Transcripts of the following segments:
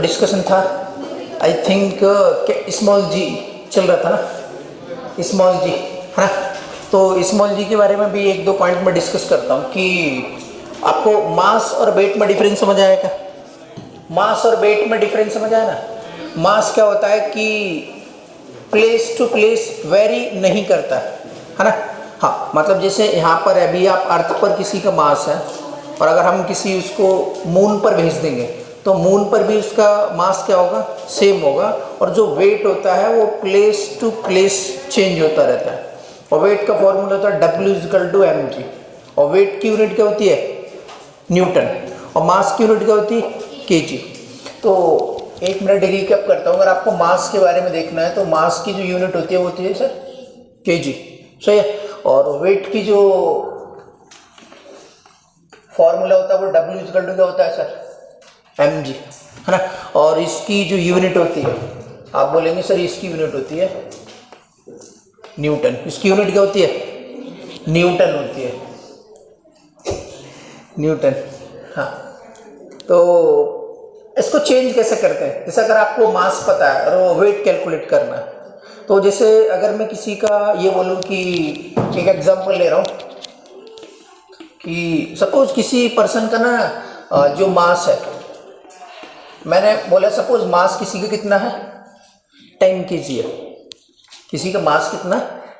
Discussion था I think small जी चल रहा था ना, स्मॉल जी है ना। तो स्मॉल जी के बारे में भी एक दो पॉइंट में डिस्कस करता हूँ कि आपको मास और वेट में डिफरेंस समझ आएगा। मास और वेट में डिफरेंस समझ आया ना। मास क्या होता है कि प्लेस टू प्लेस वेरी नहीं करता है ना। हाँ, मतलब जैसे यहाँ पर अभी आप अर्थ पर किसी का मास है और अगर हम किसी उसको मून पर भेज देंगे तो मून पर भी उसका मास क्या होगा, सेम होगा। और जो वेट होता है वो प्लेस टू प्लेस चेंज होता रहता है। और वेट का फॉर्मूला होता है W=mg। और वेट की यूनिट क्या होती है, न्यूटन। और मास की यूनिट क्या होती है, kg। तो एक मिनट रिकैप करता हूँ। अगर आपको मास के बारे में देखना है तो मास की जो यूनिट होती है वो होती है सर kg, सही है। और वेट की जो फॉर्मूला होता है वो W क्या होता है सर, mg, है ना। और इसकी जो यूनिट होती है आप बोलेंगे सर इसकी यूनिट होती है न्यूटन। इसकी यूनिट क्या होती है, न्यूटन होती है, न्यूटन। हाँ, तो इसको चेंज कैसे करते हैं। जैसे अगर आपको मास पता है और वो वेट कैलकुलेट करना है, तो जैसे अगर मैं किसी का ये बोलूँ कि एक एग्जांपल ले रहा हूँ कि सपोज किसी पर्सन का ना जो मास है, मैंने बोला सपोज मास किसी का कितना है 10 kg है। किसी का मास कितना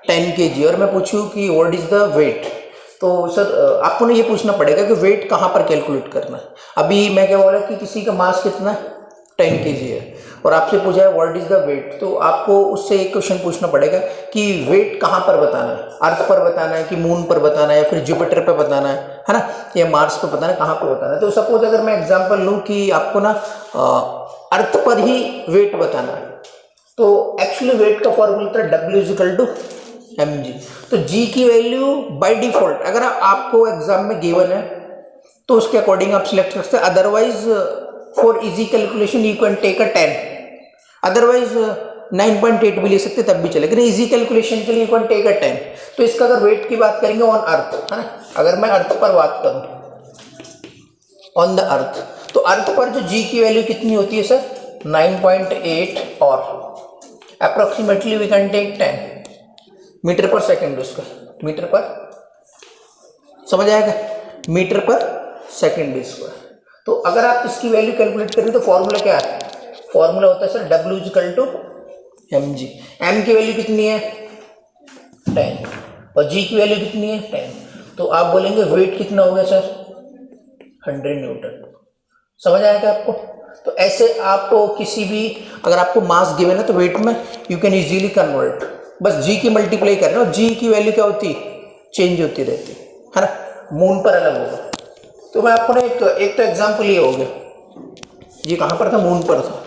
10 kg और मैं पूछूं कि व्हाट इज द वेट, तो सर आपको ना ये पूछना पड़ेगा कि वेट कहाँ पर कैलकुलेट करना है। अभी मैं क्या बोला कि किसी का मास कितना 10 kg है और आपसे पूछा है व्हाट इज द वेट, तो आपको उससे एक क्वेश्चन पूछना पड़ेगा कि वेट कहाँ पर बताना है, अर्थ पर बताना है कि मून पर बताना है या फिर जुपिटर पर बताना है ना, या मार्स पर बताना है, कहाँ पर बताना है। तो सपोज अगर मैं एग्जांपल लूँ कि आपको ना अर्थ पर ही वेट बताना है, तो एक्चुअली वेट का फॉर्मूला था W=mg। तो g की वैल्यू बाय डिफॉल्ट अगर आपको एग्जाम में गिवन है तो उसके अकॉर्डिंग आप सिलेक्ट कर सकते हैं। Otherwise for easy calculation you can take 10, otherwise 9.8 भी ले सकते तब भी चलेगा। इजी कैलकुलेशन के लिए यू कैन टेक 10। तो इसका अगर वेट की बात करेंगे ऑन अर्थ, है ना, अगर मैं अर्थ पर बात करूं ऑन द अर्थ, तो अर्थ पर जो g की वैल्यू कितनी होती है सर 9.8 और approximately we can take 10 metre per second. उसका मीटर पर समझ आएगा, मीटर पर सेकेंड स्क्वायर। तो अगर आप इसकी वैल्यू कैलकुलेट करें तो फॉर्मूला क्या है, फॉर्मूला होता है सर W=mg। m की वैल्यू कितनी है 10 और g की वैल्यू कितनी है 10। तो आप बोलेंगे वेट कितना हो गया सर 100 न्यूटन। समझ आएगा आपको। तो ऐसे आप किसी भी अगर आपको मास गिवन है तो वेट में यू कैन इजीली कन्वर्ट, बस जी की मल्टीप्लाई करना और जी की वैल्यू क्या होती चेंज होती रहती है ना, मून पर अलग होगा। तो मैं आपको ना एक तो एग्जांपल ये हो गया, ये कहाँ पर था, मून पर था।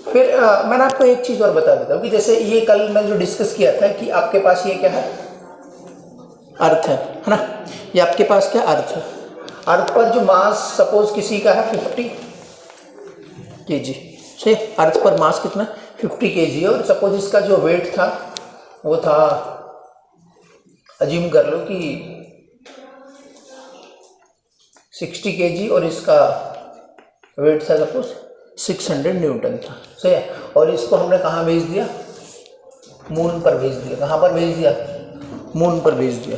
फिर मैंने आपको एक चीज़ और बता देता हूँ कि जैसे ये कल मैं जो डिस्कस किया था कि आपके पास ये क्या है, अर्थ है ना, ये आपके पास क्या अर्थ है। अर्थ पर जो मास सपोज किसी का है 50 kg, सही। अर्थ पर मास कितना 50 kg और सपोज इसका जो वेट था वो था, अज्यूम कर लो कि 60 kg और इसका वेट था सपोज 600 न्यूटन था, सही है। और इसको हमने कहाँ भेज दिया, मून पर भेज दिया। कहाँ पर भेज दिया, मून पर भेज दिया।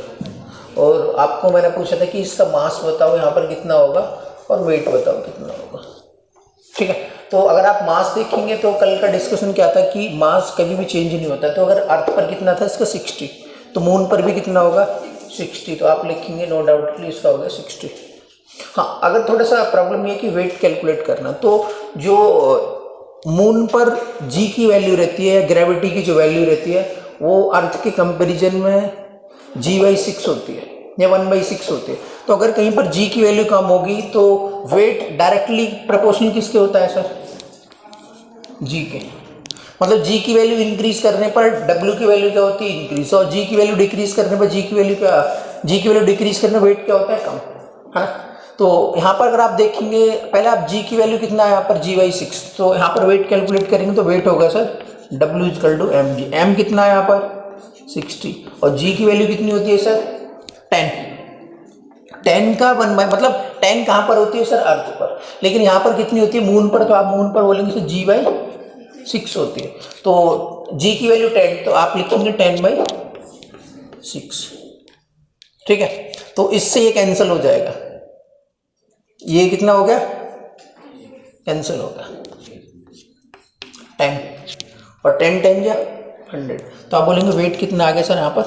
और आपको मैंने पूछा था कि इसका मास बताओ यहाँ पर कितना होगा और वेट बताओ कितना होगा, ठीक है। तो अगर आप मास देखेंगे तो कल का डिस्कशन क्या था कि मास कभी भी चेंज नहीं होता। तो अगर अर्थ पर कितना था इसका 60, तो मून पर भी कितना होगा 60, तो आप लिखेंगे नो डाउटली इसका होगा 60। हाँ, अगर थोड़ा सा प्रॉब्लम ये कि वेट कैलकुलेट करना, तो जो मून पर जी की वैल्यू रहती है, ग्रेविटी की जो वैल्यू रहती है वो अर्थ के कंपेरिजन में g/6 होती है या 1/6 होती है। तो अगर कहीं पर g की वैल्यू कम होगी तो वेट डायरेक्टली प्रोपोर्शनल किसके होता है सर, g के। मतलब g की वैल्यू इंक्रीज करने पर w की वैल्यू क्या होती है, इंक्रीज। और g की वैल्यू डिक्रीज करने पर g की वैल्यू डिक्रीज करने पर वेट क्या होता है, कम, है ना। तो यहाँ पर अगर आप देखेंगे पहले आप g की वैल्यू कितना है यहाँ पर g/6, तो यहाँ पर वेट कैलकुलेट करेंगे तो वेट होगा सर W=mg। m कितना है यहाँ पर 60 और g की वैल्यू कितनी होती है सर 10 का 1 मतलब 10 कहाँ पर होती है सर? अर्थ पर। लेकिन यहाँ पर कितनी होती है? मून पर। तो आप मून पर बोलेंगे सर G/6 होती है। तो G की वैल्यू 10, तो आप लिखेंगे 10/6। ठीक है, तो इससे ये कैंसिल हो जाएगा। ये कितना हो गया? कैंसिल होगा 10 और 10 10 या 100। तो आप बोलेंगे वेट कितना आ गया सर यहाँ पर?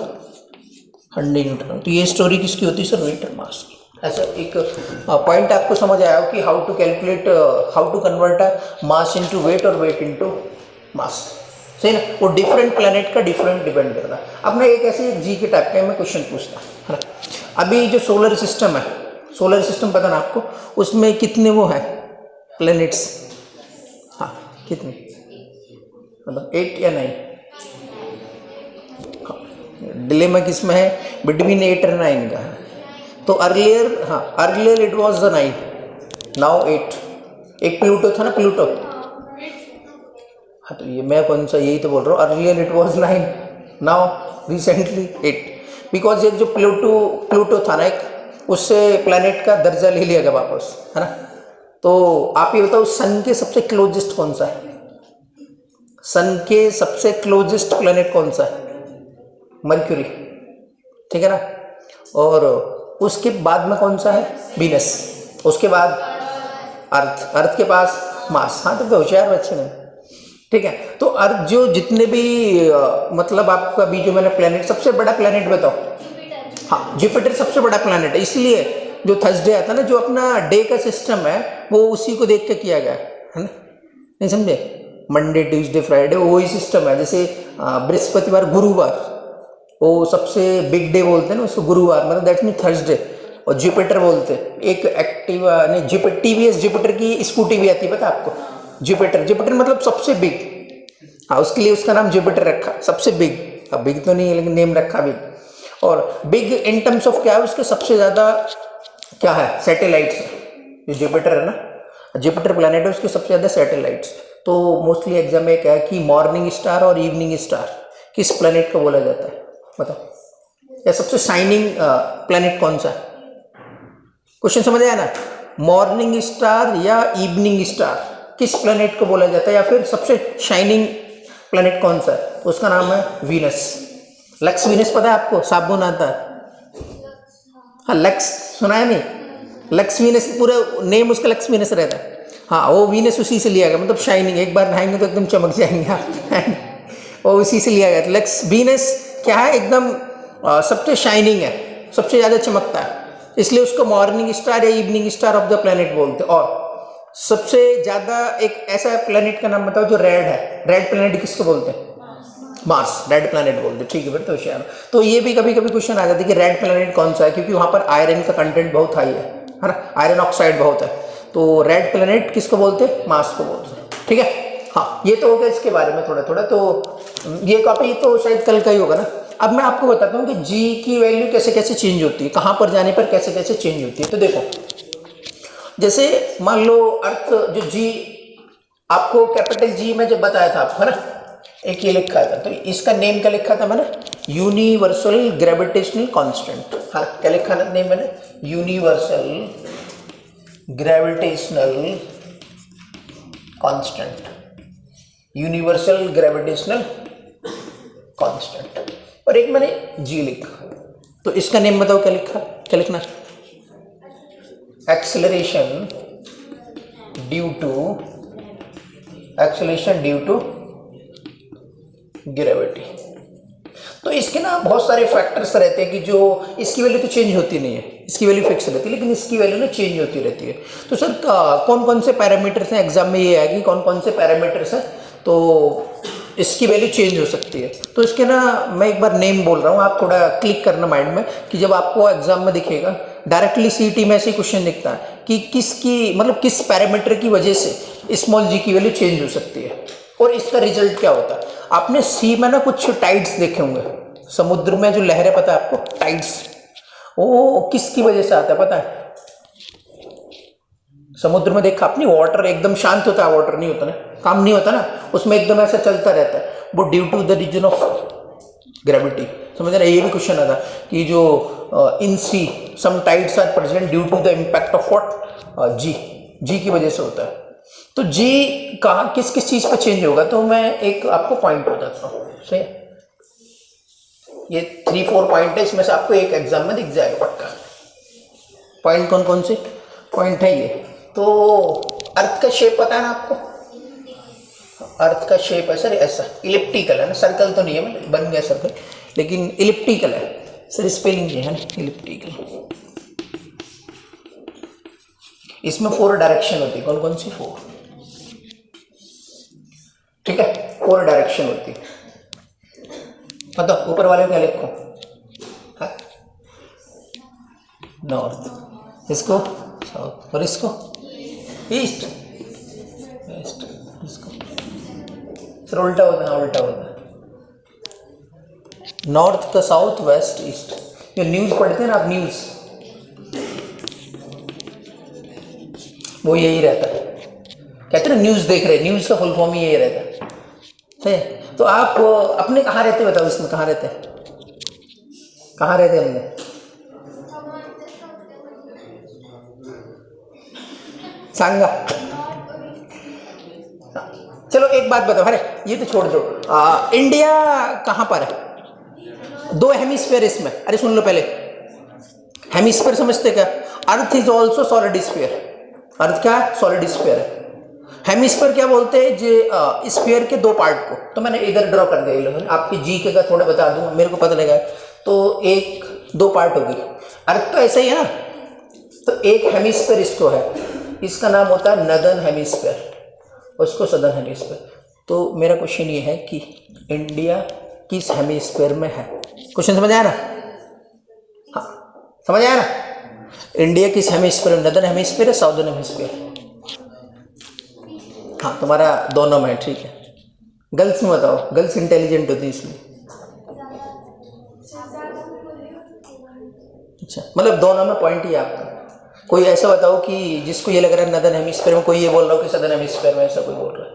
100 न्यूटन। तो ये स्टोरी किसकी होती है सर? वेट और मास की। ऐसा एक पॉइंट आपको समझ आया हो कि how to calculate, how to convert a mass into weight और वेट इनटू मास। सही ना? वो डिफरेंट प्लैनेट का डिफरेंट डिपेंड करता है। अब मैं एक ऐसे एक जी के टाइप का मैं क्वेश्चन पूछता है ना। अभी जो सोलर सिस्टम है, सोलर सिस्टम पता ना आपको, उसमें कितने वो है प्लैनेट्स? हाँ, कितने? मतलब 8 या 9? डिलेमा किस में है? बिटवीन 8 और 9 का है। तो अर्लियर, हाँ earlier it was the 9, now 8। एक प्लूटो था ना, प्लूटो। हाँ तो ये मैं कौन सा, यही तो बोल रहा हूँ, earlier it was 9, now recently 8। Because एक जो प्लूटो था ना एक, उससे प्लैनेट का दर्जा ले लिया गया वापस, है ना। तो आप ये बताओ सन के सबसे क्लोजेस्ट कौन सा है? सन के सबसे क्लोजेस्ट प्लैनेट कौन सा है? मर्क्यूरी, ठीक है ना। और उसके बाद में कौन सा है? वीनस। उसके बाद अर्थ, अर्थ के पास मार्स। हाँ तो होशियार बच्चे ने, ठीक है। तो अर्थ जो जितने भी मतलब आपका अभी जो मैंने प्लैनेट, सबसे बड़ा प्लैनेट बताओ। हाँ जुपिटर सबसे बड़ा प्लैनेट है, इसलिए जो थर्सडे आता है ना, जो अपना डे का सिस्टम है वो उसी को देख के किया गया है ना, नहीं समझे? मंडे ट्यूसडे फ्राइडे वही सिस्टम है। जैसे बृहस्पतिवार गुरुवार वो सबसे बिग डे बोलते हैं ना उसको, गुरुवार मतलब दैट मीन थर्सडे। और जुपिटर बोलते हैं, एक एक्टिवा नहीं जुपिटर, टीवीएस जुपिटर की स्कूटी भी आती है पता आपको? जुपिटर, जुपिटर मतलब सबसे बिग। हाँ उसके लिए उसका नाम जुपिटर रखा, सबसे बिग। अब बिग तो नहीं है लेकिन नेम रखा बिग। और बिग इन टर्म्स ऑफ क्या है, उसके सबसे ज़्यादा क्या है? सैटेलाइट्स। जो जुपिटर है ना, जुपिटर प्लैनेट है, उसके सबसे ज़्यादा सैटेलाइट्स। तो मोस्टली एग्जाम में क्या है कि मॉर्निंग स्टार और इवनिंग स्टार किस प्लैनेट को बोला जाता है बताओ? या सबसे शाइनिंग प्लैनेट कौन सा है? क्वेश्चन समझ आया ना? मॉर्निंग स्टार या इवनिंग स्टार किस प्लैनेट को बोला जाता है, या फिर सबसे शाइनिंग प्लैनेट कौन सा है? तो उसका नाम है वीनस। लक्स वीनस पता है आपको? साबुन आता है। हाँ लक्स सुना है नहीं? लक्स वीनस पूरा नेम उसका लक्स वीनस रहता है। हाँ वो वीनस उसी से लिया गया, मतलब शाइनिंग, एक बार नहाएंगे तो एकदम चमक जाएंगे आप वो उसी से लिया गया। लक्स वीनस क्या है? एकदम सबसे शाइनिंग है, सबसे ज़्यादा चमकता है, इसलिए उसको मॉर्निंग स्टार या evening star of the planet बोलते हैं। और सबसे ज़्यादा एक ऐसा प्लैनेट का नाम बताओ जो रेड है। रेड प्लैनेट किसको बोलते हैं? मार्स, रेड प्लैनेट बोलते हैं। ठीक है बेटा, तो होशियार। तो ये भी कभी कभी क्वेश्चन आ जाता है कि रेड प्लैनेट कौन सा है, क्योंकि वहाँ पर आयरन का कंटेंट बहुत हाई है ना, आयरन ऑक्साइड बहुत है। तो रेड प्लैनेट किसको बोलते हैं? मार्स को बोलते हैं। ठीक है, हाँ ये तो हो गया इसके बारे में थोड़ा थोड़ा। तो ये कॉपी तो शायद कल का ही होगा ना। अब मैं आपको बताता हूँ कि जी की वैल्यू कैसे कैसे चेंज होती है, कहाँ पर जाने पर कैसे कैसे चेंज होती है। तो देखो जैसे मान लो अर्थ जो जी आपको कैपिटल जी में जब बताया था आपको, है ना, एक ये लिखा था, तो इसका नेम क्या लिखा था मैंने? Universal gravitational constant. हाँ क्या लिखा था नेम मैंने? Universal gravitational constant, universal gravitational constant. और एक मैंने जी लिखा, तो इसका नेम बताओ क्या लिखा, क्या लिखना? Acceleration due to gravity. तो इसके ना बहुत सारे फैक्टर्स रहते हैं कि जो इसकी वैल्यू तो चेंज होती नहीं है, इसकी वैल्यू फिक्स रहती है, लेकिन इसकी वैल्यू ना चेंज होती रहती है। तो सर कौन कौन से पैरामीटर्स हैं, एग्जाम में ये आएगी कौन कौन से पैरामीटर्स हैं तो इसकी वैल्यू चेंज हो सकती है। तो इसके ना मैं एक बार नेम बोल रहा हूँ, आप थोड़ा क्लिक करना माइंड में कि जब आपको एग्जाम में दिखेगा डायरेक्टली सीईटी में ऐसे क्वेश्चन दिखता है कि किसकी मतलब किस पैरामीटर की वजह से स्मॉल जी की वैल्यू चेंज हो सकती है और इसका रिजल्ट क्या होता है। आपने सी में ना कुछ टाइड्स देखे होंगे, समुद्र में जो लहरें, पता है आपको टाइड्स, वो किसकी वजह से आता है पता है? समुद्र में देखा आपने, वाटर एकदम शांत होता है, वाटर नहीं होता ना, काम नहीं होता ना, उसमें एकदम ऐसा चलता रहता है, वो due to the reason of gravity, समझ रहे? ये भी क्वेश्चन आता कि जो in sea some tides are present due to the impact of what, जी की वजह से होता है। तो जी कहाँ किस किस चीज़ पर चेंज होगा, तो मैं एक आपको पॉइंट बताता हूँ, सही है? ये 3-4 पॉइंट है, इसमें से आपको एक एग्जाम में दिख जाएगा पक्का। पॉइंट कौन कौन से पॉइंट है ये? तो अर्थ का शेप पता है ना आपको? अर्थ का शेप है सर ऐसा, इलिप्टिकल है ना, सर्कल तो नहीं है, मतलब बन गया सर्कल, लेकिन इलिप्टिकल है सर, स्पेलिंग ये है ना, इलिप्टिकल। इसमें 4 डायरेक्शन होती है, कौन कौन सी? 4, ठीक है, 4 डायरेक्शन होती है। मतलब ऊपर वाले क्या लिखो? नॉर्थ, इसको साउथ, और इसको ईस्ट वेस्ट, इसको सर उल्टा होता है, उल्टा होता है। नॉर्थ का साउथ, वेस्ट, ईस्ट। ये न्यूज़ पढ़ते हैं ना आप, न्यूज़, वो यही रहता है, कहते हैं ना न्यूज़ देख रहे, न्यूज़ का फुल फॉर्म ही यही रहता है, ठीक है? तो आप अपने कहाँ रहते बताओ, इसमें कहाँ रहते हैं, कहाँ रहते हैं हमने? सांगा। चलो एक बात बताओ, अरे ये तो छोड़ दो, इंडिया कहाँ पर है? 2 हेमिस्फीयर इसमें, अरे सुन लो पहले, हेमिस्फीयर समझते क्या? Earth is also solid sphere, earth क्या है? सॉलिड स्फीयर है। हेमिस्फीयर क्या बोलते हैं? जो स्फीयर के 2 पार्ट को, तो मैंने इधर ड्रॉ कर दिया, ये लोग आपकी जीके का थोड़ा बता दूंगा, मेरे को पता लगा, तो 1-2 पार्ट होगी। अर्थ तो ऐसा ही है ना, तो एक हेमिस्फीयर इसको है, इसका नाम होता है नदर्न हेमिस्फीयर, उसको सदर्न हेमिस्फीयर। तो मेरा क्वेश्चन ये है कि इंडिया किस हेमिस्फीयर में है? क्वेश्चन समझ आया ना? हाँ समझ आया ना? इंडिया किस हेमिस्फीयर में, नदर्न हेमिस्फीयर है, साउदर्न हेमिस्फीयर? हाँ तुम्हारा दोनों में, ठीक है। गर्ल्स में बताओ, गर्ल्स इंटेलिजेंट होती है इसलिए। अच्छा, मतलब दोनों में पॉइंट ही आपका। कोई ऐसा बताओ कि जिसको ये लग रहा है नदर्न हेमिस्फीयर में, कोई ये बोल रहा हो कि सदर्न हेमिस्फीयर में, ऐसा कोई बोल रहा है?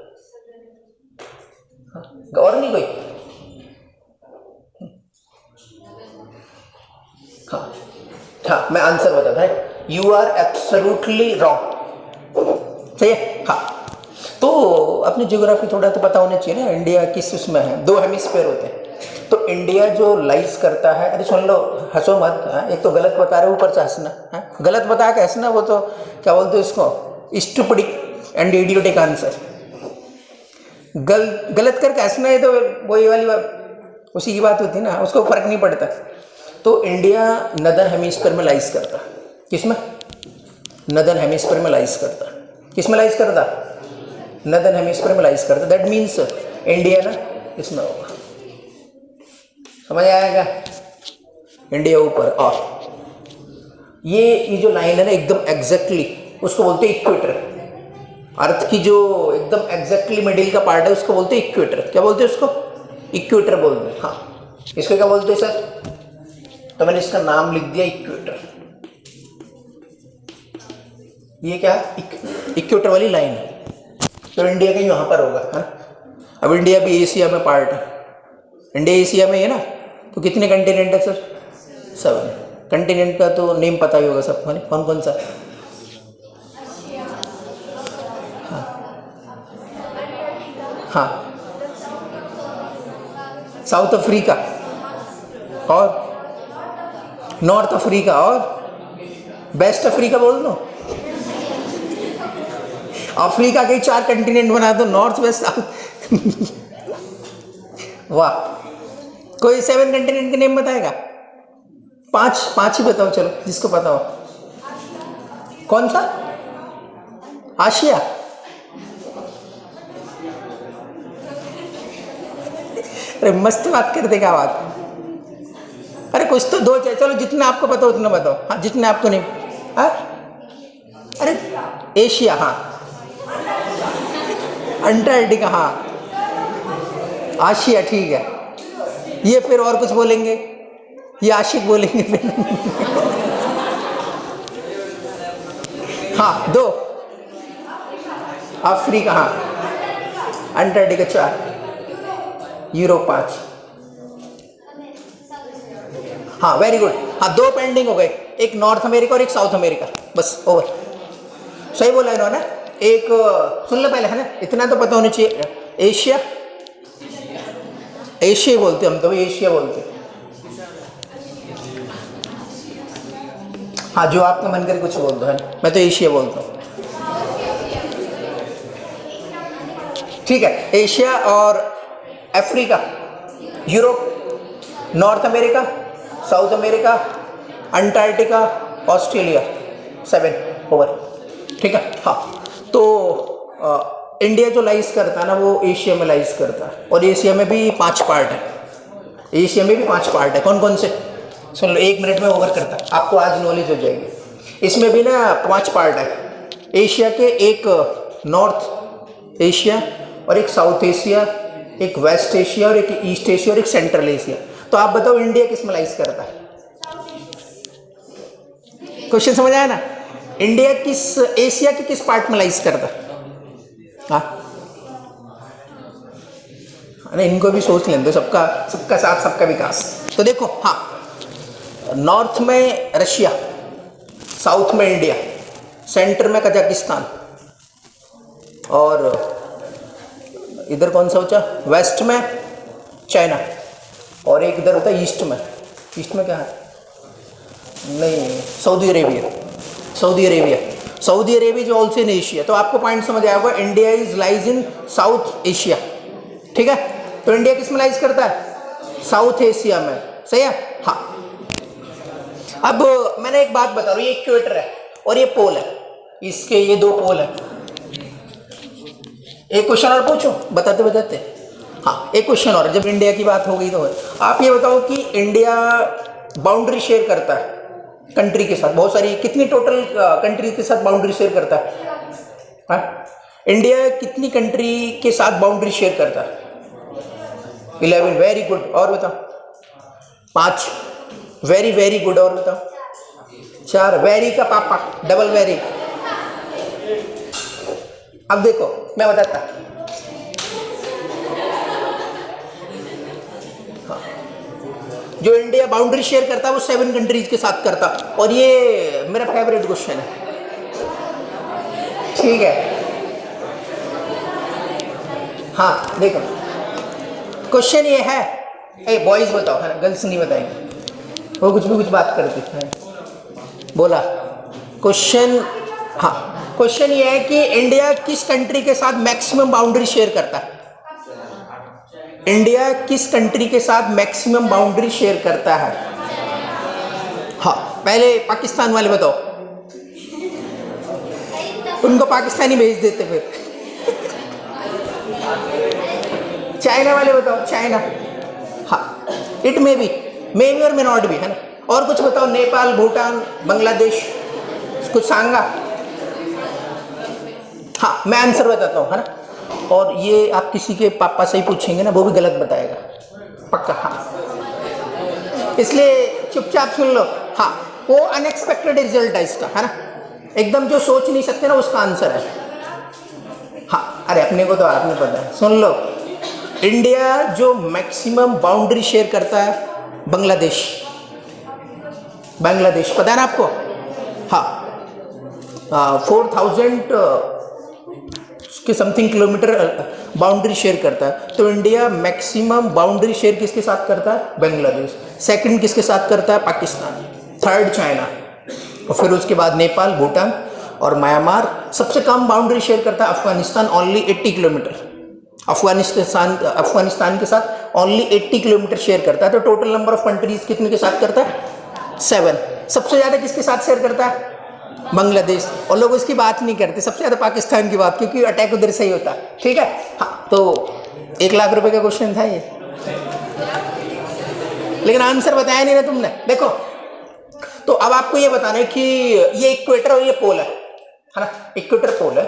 हाँ, और नहीं कोई? हाँ हाँ, मैं आंसर बताता है, यू आर एब्सोल्युटली रॉन्ग, सही है? हाँ, तो अपनी ज्योग्राफी थोड़ा तो पता होना चाहिए ना, इंडिया किस उसमें है? 2 हेमिस्फीयर होते हैं, तो इंडिया जो लाइज करता है, अरे सुन लो, हंसो मत, एक तो गलत बता रहे हो, ऊपर से हंसना, गलत बता के हंसना, वो तो क्या बोलते हैं उसको, स्टूपिड एंड इडियोटिक आंसर। गलत करके हंसना है तो वही वाली बात, उसी की बात होती है ना, उसको फर्क नहीं पड़ता। तो इंडिया नदर्न हेमिस्फीयर में लाइज करता, किसमें? नदर्न हेमिस्फीयर में लाइज करता, किसमें लाइज करता? नदर्न हेमिस्फीयर में लाइज करता। दैट मीन्स इंडिया ना इसमें होगा, समझ आएगा? इंडिया ऊपर, और ये जो लाइन है ना एकदम एग्जैक्टली, उसको बोलते हैं इक्वेटर। अर्थ की जो एकदम एग्जैक्टली मिडिल का पार्ट है उसको बोलते हैं इक्वेटर। क्या बोलते हैं उसको? इक्वेटर बोलते हैं। हाँ, इसको क्या बोलते हैं सर? तो मैंने इसका नाम लिख दिया इक्वेटर। ये क्या है? इक्वेटर वाली लाइन है, तो इंडिया का यहाँ पर होगा, है ना? अब इंडिया भी एशिया में पार्ट है, इंडिया एशिया में है ना, तो कितने कंटिनेंट है सर? 7 कंटिनेंट का तो नेम पता ही होगा सबको, है कौन कौन सा? हाँ, साउथ अफ्रीका और नॉर्थ अफ्रीका और वेस्ट अफ्रीका बोल दो। अफ्रीका के 4 कंटिनेंट बना दो, नॉर्थ वेस्ट साउथ। वाह, कोई 7 कंटिनेंट के नेम बताएगा? 5 ही बताओ, चलो जिसको पता हो। कौन सा? आशिया? अरे मस्त बात कर देगा बात। अरे कुछ तो दो, चलो जितना आपको पता उतना बताओ। हाँ, जितने आपको नहीं। हाँ, अरे एशिया, हाँ, अंटार्कटिका, हाँ, आशिया, ठीक है। ये फिर और कुछ बोलेंगे, ये आशिक बोलेंगे फिर। हाँ, 2 अफ्रीका, हाँ, अंटार्कटिका 4, यूरोप 5। हाँ वेरी गुड, हाँ दो पेंडिंग हो गए, एक नॉर्थ अमेरिका और एक साउथ अमेरिका, बस ओवर। सही बोला इन्होंने। एक सुन लो पहले, है ना, इतना तो पता होना चाहिए। एशिया, एशिया बोलते हम तो, एशिया बोलते। हाँ जो आपका मन करे कुछ बोल दो, है मैं तो एशिया बोलता हूँ। ठीक है, एशिया और Africa, Europe, north America, south America, Antarctica, Australia, 7 over. ठीक है, हाँ तो इंडिया जो लाइज करता है ना वो एशिया में लाइज करता है, और एशिया में भी 5 पार्ट है, एशिया में भी 5 पार्ट है। कौन कौन से सुन लो, 1 मिनट में ओवर करता है, आपको आज नॉलेज हो जाएगी। इसमें भी ना 5 पार्ट है एशिया के, एक नॉर्थ एशिया और एक साउथ एशिया, एक वेस्ट एशिया और एक ईस्ट एशिया और एक सेंट्रल एशिया। तो आप बताओ इंडिया किस में लाइज करता है? क्वेश्चन समझ आया ना? इंडिया किस एशिया के किस पार्ट में लाइज करता है? हाँ इनको भी सोच लेंगे, सबका सबका साथ सबका विकास। तो देखो, हाँ नॉर्थ में रशिया, साउथ में इंडिया, सेंटर में कजाकिस्तान, और इधर कौन सा होता है, वेस्ट में चाइना, और एक इधर होता है ईस्ट में। ईस्ट में क्या है? नहीं, Saudi Arabia, Saudi Arabia, Saudi Arabia जो ऑल्सो इन एशिया। तो आपको पॉइंट समझ आया होगा, India is lies in south Asia. ठीक है, तो इंडिया किस में लाइज करता है? साउथ एशिया में, सही है। हाँ अब मैंने एक बात बता रहा हूँ, ये इक्वेटर है और ये पोल है, इसके ये 2 पोल है। एक क्वेश्चन और पूछो बताते बताते। हाँ एक क्वेश्चन और, जब इंडिया की बात हो गई तो आप ये बताओ कि इंडिया बाउंड्री शेयर करता है कंट्री के साथ, बहुत सारी, कितनी टोटल कंट्री के साथ बाउंड्री शेयर करता है? हाँ इंडिया कितनी कंट्री के साथ बाउंड्री शेयर करता है? 11, वेरी गुड। और बताओ? 5, वेरी वेरी गुड। और बताओ? 4, वेरी का पापा, डबल वेरी। अब देखो मैं बताता, हाँ जो इंडिया बाउंड्री शेयर करता है वो 7 कंट्रीज के साथ करता, और ये मेरा फेवरेट क्वेश्चन है। ठीक है, हाँ देखो क्वेश्चन ये है, ए बॉयज बताओ, है ना, गर्ल्स नहीं बताएंगे, वो कुछ भी कुछ बात करती है। बोला क्वेश्चन, हाँ क्वेश्चन ये है कि इंडिया किस कंट्री के साथ मैक्सिमम बाउंड्री शेयर करता है? इंडिया किस कंट्री के साथ मैक्सिमम बाउंड्री शेयर करता है? हाँ पहले पाकिस्तान वाले बताओ, उनको पाकिस्तानी भेज देते फिर। चाइना वाले बताओ, चाइना, हाँ इट मे बी और मे नॉट बी, है ना। और कुछ बताओ, नेपाल, भूटान, बांग्लादेश, कुछ सांगा। हाँ मैं आंसर बताता हूँ, है ना, और ये आप किसी के पापा से ही पूछेंगे ना, वो भी गलत बताएगा पक्का। हाँ इसलिए चुपचाप सुन लो। हाँ वो अनएक्सपेक्टेड रिजल्ट है इसका, है ना, एकदम जो सोच नहीं सकते ना उसका आंसर है। हाँ अरे अपने को तो आपने पता है, सुन लो। इंडिया जो मैक्सिमम बाउंड्री शेयर करता है, बांग्लादेश, बांग्लादेश पता है ना आपको? हाँ 4000 के समथिंग किलोमीटर बाउंड्री शेयर करता है। तो इंडिया मैक्सिमम बाउंड्री शेयर किसके साथ करता है? बांग्लादेश। सेकंड किसके साथ करता है? पाकिस्तान। थर्ड चाइना, और फिर उसके बाद नेपाल, भूटान और म्यांमार। सबसे कम बाउंड्री शेयर करता है अफगानिस्तान, ओनली 80 किलोमीटर। अफगानिस्तान के साथ ओनली 80 किलोमीटर शेयर करता है। तो टोटल नंबर ऑफ कंट्रीज कितने के साथ करता है? 7। सबसे ज़्यादा किसके साथ शेयर करता है? बांग्लादेश। और लोग उसकी बात नहीं करते, सबसे ज़्यादा पाकिस्तान की बात, क्योंकि अटैक उधर से ही होता है। ठीक है, हाँ तो 1 लाख रुपए का क्वेश्चन था ये, लेकिन आंसर बताया नहीं ना तुमने। देखो तो अब आपको ये बताना है कि ये इक्वेटर और ये पोल है ना, इक्वेटर पोल है।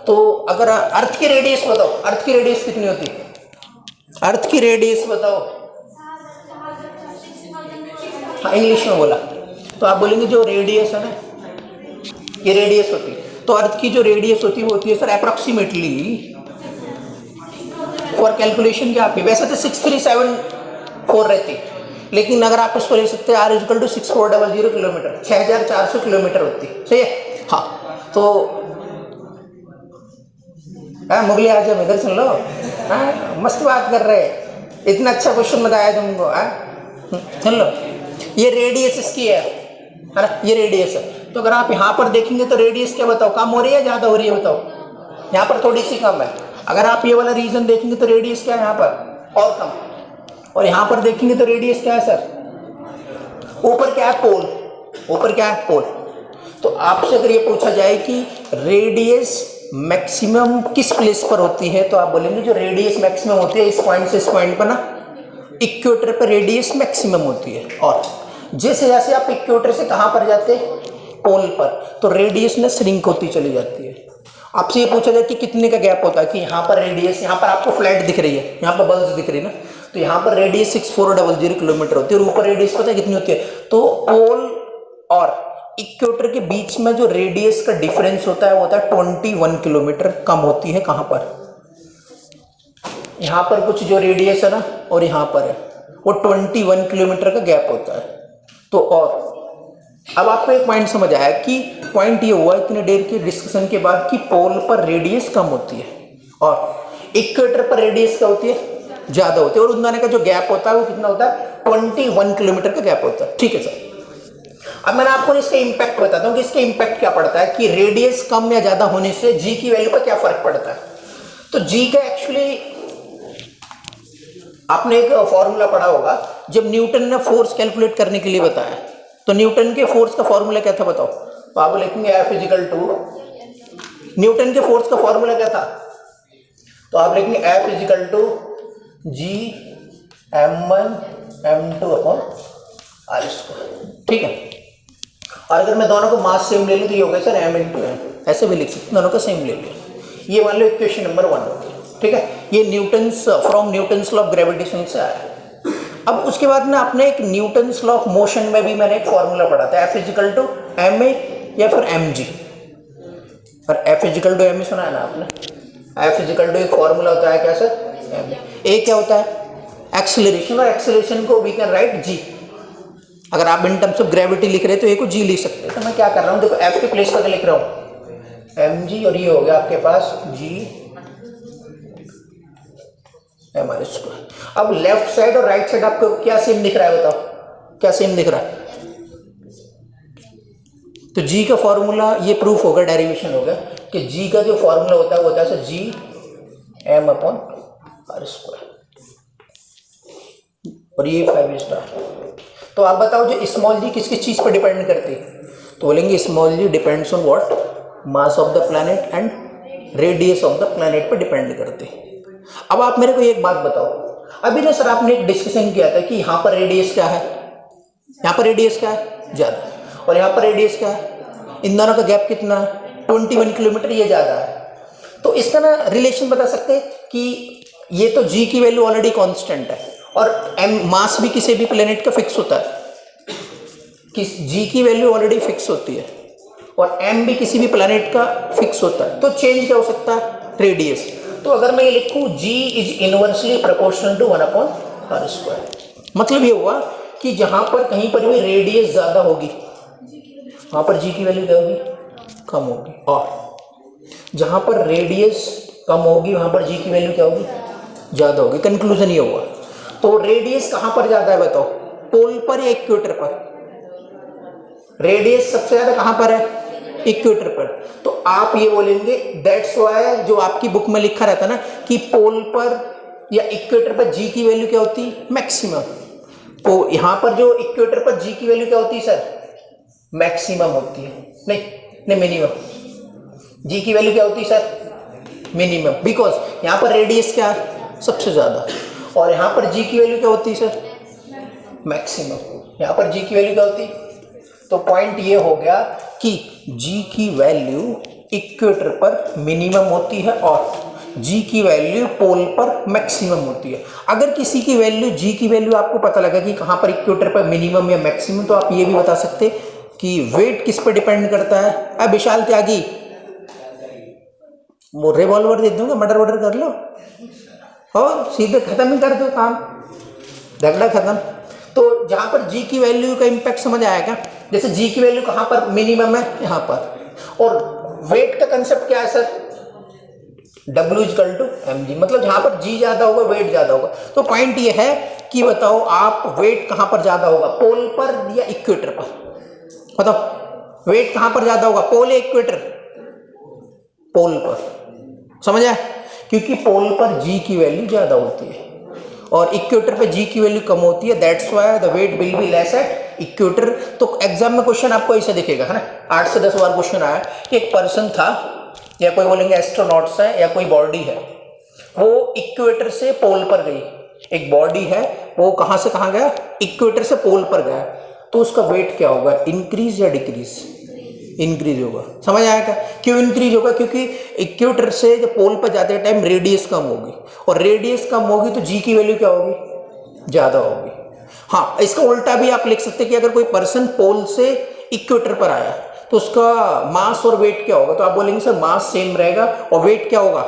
तो अगर अर्थ की रेडियस बताओ, अर्थ की रेडियस कितनी होती है? अर्थ की रेडियस बताओ। हाँ इंग्लिश में बोला तो आप बोलेंगे जो रेडियस है ना, ये रेडियस होती है। तो अर्थ की जो रेडियस होती है वो होती है सर अप्रोक्सीमेटली, फॉर कैलकुलेशन क्या आपकी, वैसे तो 6374 रहती है, लेकिन अगर आप इसको ले सकते हैं R equal to 6400 kilometre, 6400 kilometre होती है, सही है। हाँ तो मुगली आजम इधर सुन लो, मस्त बात कर रहे हैं, इतना अच्छा क्वेश्चन बताया तुमको। सुन लो, ये रेडियस इसकी है ना, ये रेडियस है। तो अगर आप यहाँ पर देखेंगे तो रेडियस क्या बताओ, कम हो रही है ज़्यादा हो रही है बताओ, यहाँ पर थोड़ी सी कम है। अगर आप ये वाला रीजन देखेंगे तो रेडियस क्या है यहाँ पर और कम, और यहाँ पर देखेंगे तो रेडियस क्या है सर, ऊपर क्या है पोल, ऊपर क्या है पोल। तो आपसे अगर ये पूछा जाए कि रेडियस मैक्सिमम किस प्लेस पर होती है, तो आप बोलेंगे जो रेडियस मैक्सिमम होती है इस पॉइंट से इस पॉइंट पर ना, इक्वेटर पर रेडियस मैक्सिमम होती है। और जैसे जैसे आप इक्वेटर से कहाँ पर जाते हैं, पोल पर, तो रेडियस ना श्रिंक होती चली जाती है। आपसे ये पूछा जाए कि कितने का गैप होता है, कि यहाँ पर रेडियस, यहाँ पर आपको फ्लैट दिख रही है, यहाँ पर बल्ब दिख रही है ना, तो यहाँ पर रेडियस 6400 किलोमीटर होती है, और ऊपर रेडियस पता है कितनी होती है। तो पोल और इक्वेटर के बीच में जो रेडियस का डिफरेंस होता है वो होता है 21 किलोमीटर, कम होती है कहाँ पर, यहाँ पर कुछ जो रेडियस है ना और यहाँ पर है वो 21 किलोमीटर का गैप होता है। तो और अब आपको एक पॉइंट समझ आया कि पॉइंट ये हुआ इतने देर के डिस्कशन के बाद कि पोल पर रेडियस कम होती है और इक्वेटर पर रेडियस क्या होती है, ज़्यादा होती है, और उन दोनों का जो गैप होता है वो कितना होता है, 21 किलोमीटर का गैप होता है। ठीक है सर, अब मैंने आपको इसका इंपैक्ट बताता हूँ कि इसका इंपैक्ट क्या पड़ता है, कि रेडियस कम या ज़्यादा होने से जी की वैल्यू पर क्या फर्क पड़ता है। तो जी का एक्चुअली आपने एक फॉर्मूला पढ़ा होगा, जब न्यूटन ने फोर्स कैलकुलेट करने के लिए बताया, तो न्यूटन के फोर्स का फॉर्मूला क्या था बताओ। तो आप लिखेंगे F इजिकल टू, न्यूटन के फोर्स का फॉर्मूला क्या था, तो आप लिखेंगे F equal to G m1 m2 upon r square. ठीक है, और अगर मैं दोनों को मास सेम ले लूँ तो ये हो गया सर m इंटू एम, ऐसे भी लिख सकते, दोनों का सेम ले लिया। ये मान लो इक्वेशन नंबर 1। ठीक है, ये Newton's from Newton's law of gravitation से आया। अब उसके बाद ना आपने एक न्यूटन्स लॉ ऑफ मोशन में भी मैंने एक फॉर्मूला पढ़ा था, F equal to M A या फिर एम जी, और F equal to M A सुना है ना आपने। F इजिकल टू एक फॉर्मूला होता है क्या सर, एम ए क्या होता है एक्सेलरेशन, और एक्सेलरेशन को वी कैन राइट जी। अगर आप इन टर्म्स ऑफ ग्रेविटी लिख रहे हैं तो ए को जी लिख सकते हैं। तो मैं क्या कर रहा हूँ, देखो F के प्लेस पर लिख रहा हूँ एम जी, और ये हो गया आपके पास जी एम आर स्क्वायर। अब लेफ्ट साइड और राइट साइड आपको क्या सेम दिख रहा है बताओ, क्या सेम दिख रहा है। तो जी का फॉर्मूला ये प्रूफ होगा, डेरिवेशन होगा कि जी का जो फॉर्मूला होता है वो होता है G M upon R square, और ये 5 स्टार। तो आप बताओ जो स्मॉल जी किस किस चीज पर डिपेंड करती है, तो बोलेंगे small G depends on what, mass of the planet and radius of the planet पर डिपेंड करते हैं। अब आप मेरे को एक बात बताओ, अभी ना सर आपने एक डिस्कशन किया था कि यहाँ पर रेडियस क्या है, यहाँ पर रेडियस क्या है ज़्यादा, और यहाँ पर रेडियस क्या है, इन दोनों का गैप कितना है 21 किलोमीटर, ये ज़्यादा है। तो इसका ना रिलेशन बता सकते हैं कि ये तो जी की वैल्यू ऑलरेडी कांस्टेंट है, और एम मास भी किसी भी प्लेनेट का फिक्स होता है, कि जी की वैल्यू ऑलरेडी फिक्स होती है, और एम भी किसी भी प्लेनेट का फिक्स होता है। तो चेंज क्या हो सकता है, रेडियस। तो अगर मैं ये लिखूँ g is inversely proportional to 1 upon R square, मतलब ये हुआ कि जहाँ पर कहीं पर भी रेडियस ज़्यादा होगी वहाँ पर g की वैल्यू क्या होगी, कम होगी, और जहाँ पर रेडियस कम होगी वहाँ पर g की वैल्यू क्या होगी, ज़्यादा होगी। कंक्लूजन ये हुआ। तो रेडियस कहाँ पर ज़्यादा है बताओ, पोल पर या इक्वेटर पर। रेडियस सबसे ज़्यादा कहाँ पर है, इक्वेटर पर। तो आप ये बोलेंगे दैट्स वाई जो आपकी बुक में लिखा रहता ना कि पोल पर या इक्वेटर पर जी की वैल्यू क्या होती है, मैक्सिमम। तो यहाँ पर जो इक्वेटर पर जी की वैल्यू क्या होती है सर, मैक्सिमम होती है, नहीं मिनिमम। जी की वैल्यू क्या होती है सर, मिनिमम, बिकॉज यहाँ पर रेडियस क्या है सबसे ज़्यादा, और यहाँ पर जी की वैल्यू क्या होती है सर, मैक्सिमम। यहाँ पर जी की वैल्यू क्या होती है। तो पॉइंट ये हो गया कि जी की वैल्यू इक्वेटर पर मिनिमम होती है और जी की वैल्यू पोल पर मैक्सिमम होती है। अगर किसी की वैल्यू जी की वैल्यू आपको पता लगा कि कहाँ पर इक्वेटर पर मिनिमम या मैक्सिमम, तो आप ये भी बता सकते कि वेट किस पर डिपेंड करता है। अब विशाल त्यागी वो रिवॉल्वर दे दूंगा, मर्डर वर्डर कर लो और सीधे खत्म ही कर दो काम, झगड़ा खत्म। तो जहां पर जी की वैल्यू का इंपैक्ट समझ आएगा, जैसे जी की वैल्यू कहां पर मिनिमम है, यहां पर। और वेट का कंसेप्ट क्या है sir, W equal to mg, मतलब जहां पर जी ज्यादा होगा वेट ज्यादा होगा। तो पॉइंट ये है कि बताओ आप वेट कहां पर ज्यादा होगा, पोल पर या इक्वेटर पर, बताओ वेट कहां पर ज्यादा होगा, पोल या इक्वेटर, पोल पर, समझ आया, क्योंकि पोल पर जी की वैल्यू ज्यादा होती है और इक्वेटर पे जी की वैल्यू कम होती है, that's why the weight will be less at equator. तो एग्जाम में क्वेश्चन आपको ऐसे दिखेगा, है ना, 8 से 10 बार क्वेश्चन आया कि एक पर्सन था या कोई बोलेंगे एस्ट्रोनॉट्स है या कोई बॉडी है, वो इक्वेटर से पोल पर गई, एक बॉडी है वो कहां से कहां गया, इक्वेटर से पोल पर गया, तो उसका वेट क्या होगा, इंक्रीज या डिक्रीज, इंक्रीज होगा। समझ आया क्या, क्यों इंक्रीज होगा, क्योंकि इक्वेटर से जब पोल पर जाते टाइम रेडियस कम होगी और रेडियस कम होगी तो जी की वैल्यू क्या होगी, ज्यादा होगी। हाँ, इसका उल्टा भी आप लिख सकते हैं कि अगर कोई पर्सन पोल से इक्वेटर पर आया तो उसका मास और वेट क्या होगा, तो आप बोलेंगे सर मास सेम रहेगा और वेट क्या होगा,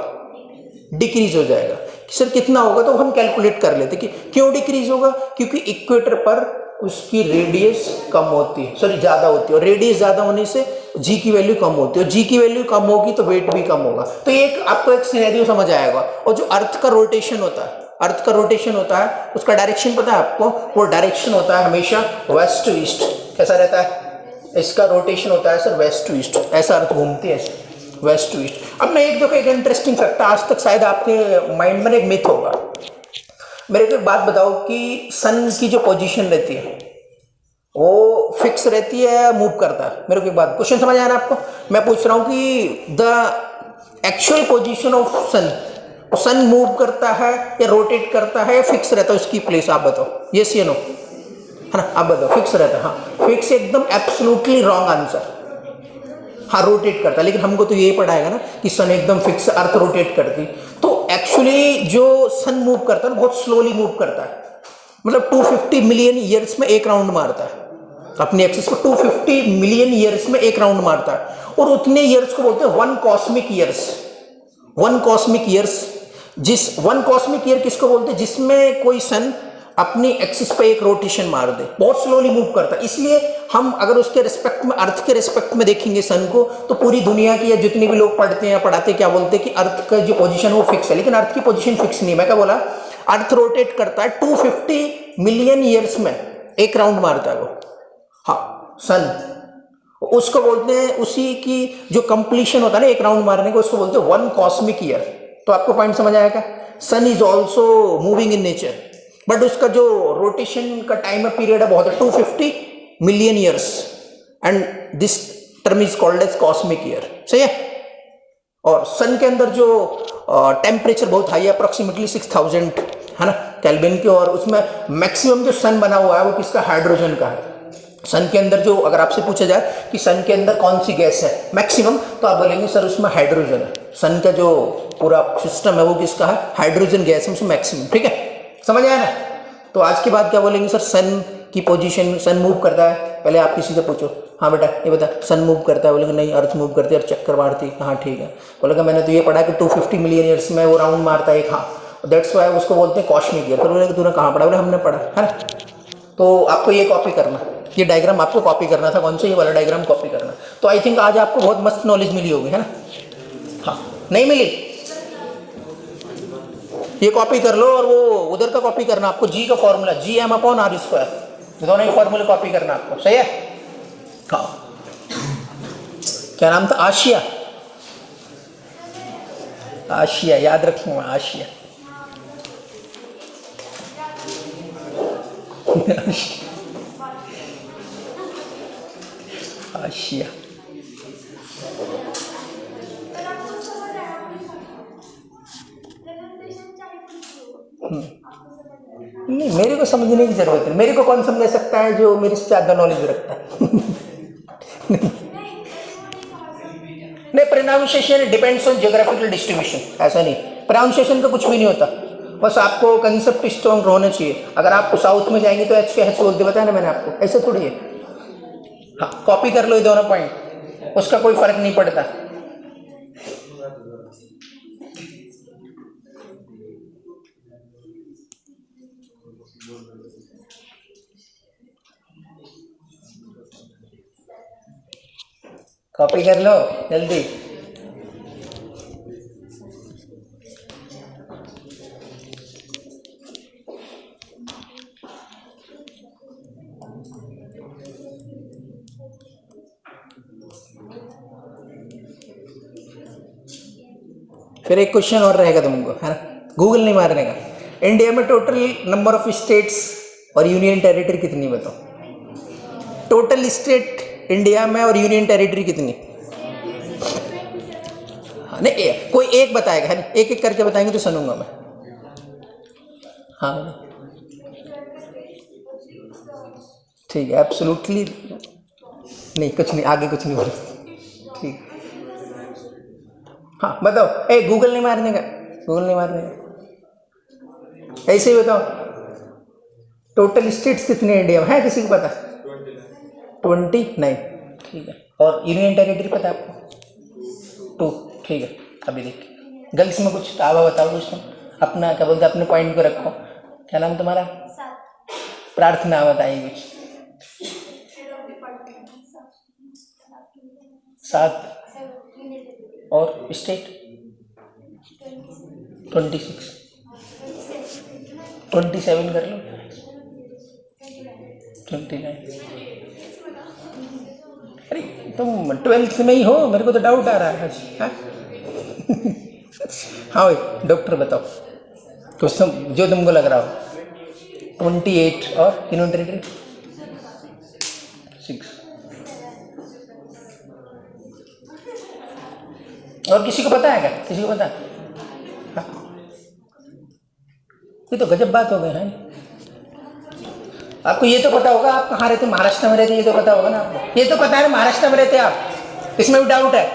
डिक्रीज हो जाएगा। सर कितना होगा, तो हम कैलकुलेट कर लेते कि क्यों डिक्रीज होगा, क्योंकि इक्वेटर पर उसकी रेडियस कम होती है, सॉरी ज्यादा होती है, और रेडियस ज्यादा होने से जी की वैल्यू कम होती है, और जी की वैल्यू कम होगी तो वेट भी कम होगा। तो ये आपको एक सिनेरियो समझ आएगा। और जो अर्थ का रोटेशन होता है, अर्थ का रोटेशन होता है उसका डायरेक्शन पता है आपको, वो डायरेक्शन होता है हमेशा वेस्ट टू ईस्ट। कैसा रहता है, इसका रोटेशन होता है सर वेस्ट टू ईस्ट, ऐसा अर्थ घूमती है वेस्ट टू ईस्ट। अब मैं एक देखो एक इंटरेस्टिंग फैक्ट, आज तक शायद आपके माइंड में एक मिथ होगा, मेरे को एक बात बताओ कि सन की जो पोजीशन रहती है वो फिक्स रहती है या मूव करता है, मेरे को एक बात, क्वेश्चन समझ आया ना आपको, मैं पूछ रहा हूं कि the actual position of sun, sun move करता है या रोटेट करता है या फिक्स रहता है उसकी प्लेस, आप बताओ, यस या नो, है ना, आप बताओ, फिक्स रहता है, हाँ फिक्स एकदम एब्सोल्युटली रॉन्ग आंसर, हाँ रोटेट करता है, लेकिन हमको तो यही पढ़ाएगा ना कि सन एकदम फिक्स, अर्थ रोटेट करती, तो एक्चुअली जो सन मूव करता है ना बहुत स्लोली मूव करता है, मतलब 250 मिलियन ईयर्स में एक राउंड मारता है अपनी एक्सिस पर, 250 मिलियन ईयर्स में एक राउंड मारता है, और उतने ईयर्स को बोलते हैं one cosmic years, one cosmic years, जिस वन कॉस्मिक ईयर किसको बोलते हैं, जिसमें कोई सन अपनी एक्सिस पे एक रोटेशन मार दे, बहुत स्लोली मूव करता है। इसलिए हम अगर उसके रिस्पेक्ट में, अर्थ के रिस्पेक्ट में देखेंगे सन को, तो पूरी दुनिया की या जितने भी लोग पढ़ते हैं या पढ़ाते हैं क्या बोलते हैं कि अर्थ का जो पोजीशन है वो फिक्स है, लेकिन अर्थ की पोजीशन फिक्स नहीं है। मैं क्या बोला, अर्थ रोटेट करता है 250 मिलियन ईयर्स में एक राउंड मारता है वो, हाँ सन, उसको बोलते हैं, उसी की जो कंप्लीशन होता है ना एक राउंड मारने को, उसको बोलते हैं वन कॉस्मिक ईयर। तो आपको पॉइंट समझ आएगा, sun is also moving in nature, but उसका जो रोटेशन का टाइम है पीरियड है बहुत है, 250 million years, and this term is called as cosmic year, सही है। और सन के अंदर जो टेम्परेचर बहुत हाई है, अप्रोक्सीमेटली 6000 है ना केल्विन के, और उसमें मैक्सिमम जो सन बना हुआ है वो किसका, हाइड्रोजन का है। सन के अंदर जो, अगर आपसे पूछा जाए कि सन के अंदर कौन सी गैस है मैक्सिमम, तो आप बोलेंगे सर उसमें हाइड्रोजन है, सन का जो पूरा सिस्टम है वो किसका है, हाइड्रोजन गैस है उसमें मैक्सिमम, ठीक है, समझ आया ना। तो आज के बाद क्या बोलेंगे सर, सन की पोजीशन, सन मूव करता है, पहले आप किसी से पूछो, हाँ बेटा ये बता सन मूव करता है, बोलेगा नहीं अर्थ मूव करती है और चक्कर मारती, हाँ ठीक है, बोलेगा मैंने तो ये पढ़ा कि 250 मिलियन ईयर्स में वो राउंड मारता है एक, हाँ दैट्स वाई उसको बोलते हैं कॉस्मिक ईयर। तो बोलेगा तूने कहाँ पढ़ा, बोले हमने पढ़ा है ना। तो आपको ये कॉपी करना, ये डायग्राम आपको कॉपी करना था, कौन सा, ये वाला डायग्राम कॉपी करना। तो आई थिंक आज आपको बहुत मस्त नॉलेज मिली होगी, है ना, हाँ नहीं मिली, ये कॉपी कर लो, और वो उधर का कॉपी करना आपको, जी का फॉर्मूला Gm/r², दोनों ही फॉर्मूले कॉपी करना आपको, सही है। हाँ क्या नाम था, आशिया, आशिया याद रखूंगा, आशिया आशिया। नहीं मेरे को समझने की जरूरत है, मेरे को कौन समझ सकता है जो मेरे से ज्यादा नॉलेज रखता है। नहीं pronunciation depends on geographical distribution, ऐसा नहीं, प्रोनाउंसिएशन का कुछ भी नहीं होता, बस आपको कंसेप्ट स्ट्रॉन्ग होना चाहिए। अगर आप साउथ में जाएंगे तो एच के एच बोलते, बताया ना मैंने आपको, ऐसे थोड़ी है। हाँ कॉपी कर लो ये दोनों पॉइंट, उसका कोई फर्क नहीं पड़ता। कॉपी कर लो जल्दी। फिर एक क्वेश्चन और रहेगा तुमको, है ना, गूगल नहीं मारने का। इंडिया में टोटल नंबर ऑफ स्टेट्स और यूनियन टेरिटरी कितनी बताओ? टोटल स्टेट इंडिया में और यूनियन टेरिटरी कितनी? हाँ, नहीं कोई एक बताएगा, है ना, एक एक करके बताएंगे तो सुनूंगा मैं। हाँ ठीक है, एब्सोल्युटली नहीं, कुछ नहीं, आगे कुछ नहीं बोलो। ठीक, हाँ बताओ। ए गूगल नहीं मारने का, गूगल नहीं मारने का, ऐसे ही बताओ। टोटल स्टेट्स कितने इंडिया में है, किसी को पता? 29। ठीक है, और यूनियन टेरिटरी पता है आपको? 2। ठीक है, अभी देखिए गर्ल्स में कुछ आवा बताओ कुछ तुम अपना, क्या बोलते अपने पॉइंट को रखो। क्या नाम तुम्हारा? प्रार्थना, बताइए कुछ। 7 और स्टेट 26, 27 कर लो, 29। अरे तुम 12th में ही हो, मेरे को तो डाउट आ रहा है आज। हाँ भाई डॉक्टर बताओ कुछ तुम जो तुमको लग रहा हो। 28 और यूनियन टेरिटरी 6। और किसी को पता है क्या? किसी को पता है? हाँ? ये तो गजब बात हो गई है। आपको ये तो पता होगा, आप कहाँ रहते? महाराष्ट्र में रहते, ये तो पता होगा ना आपको। ये तो पता है महाराष्ट्र में रहते आप, इसमें भी डाउट है?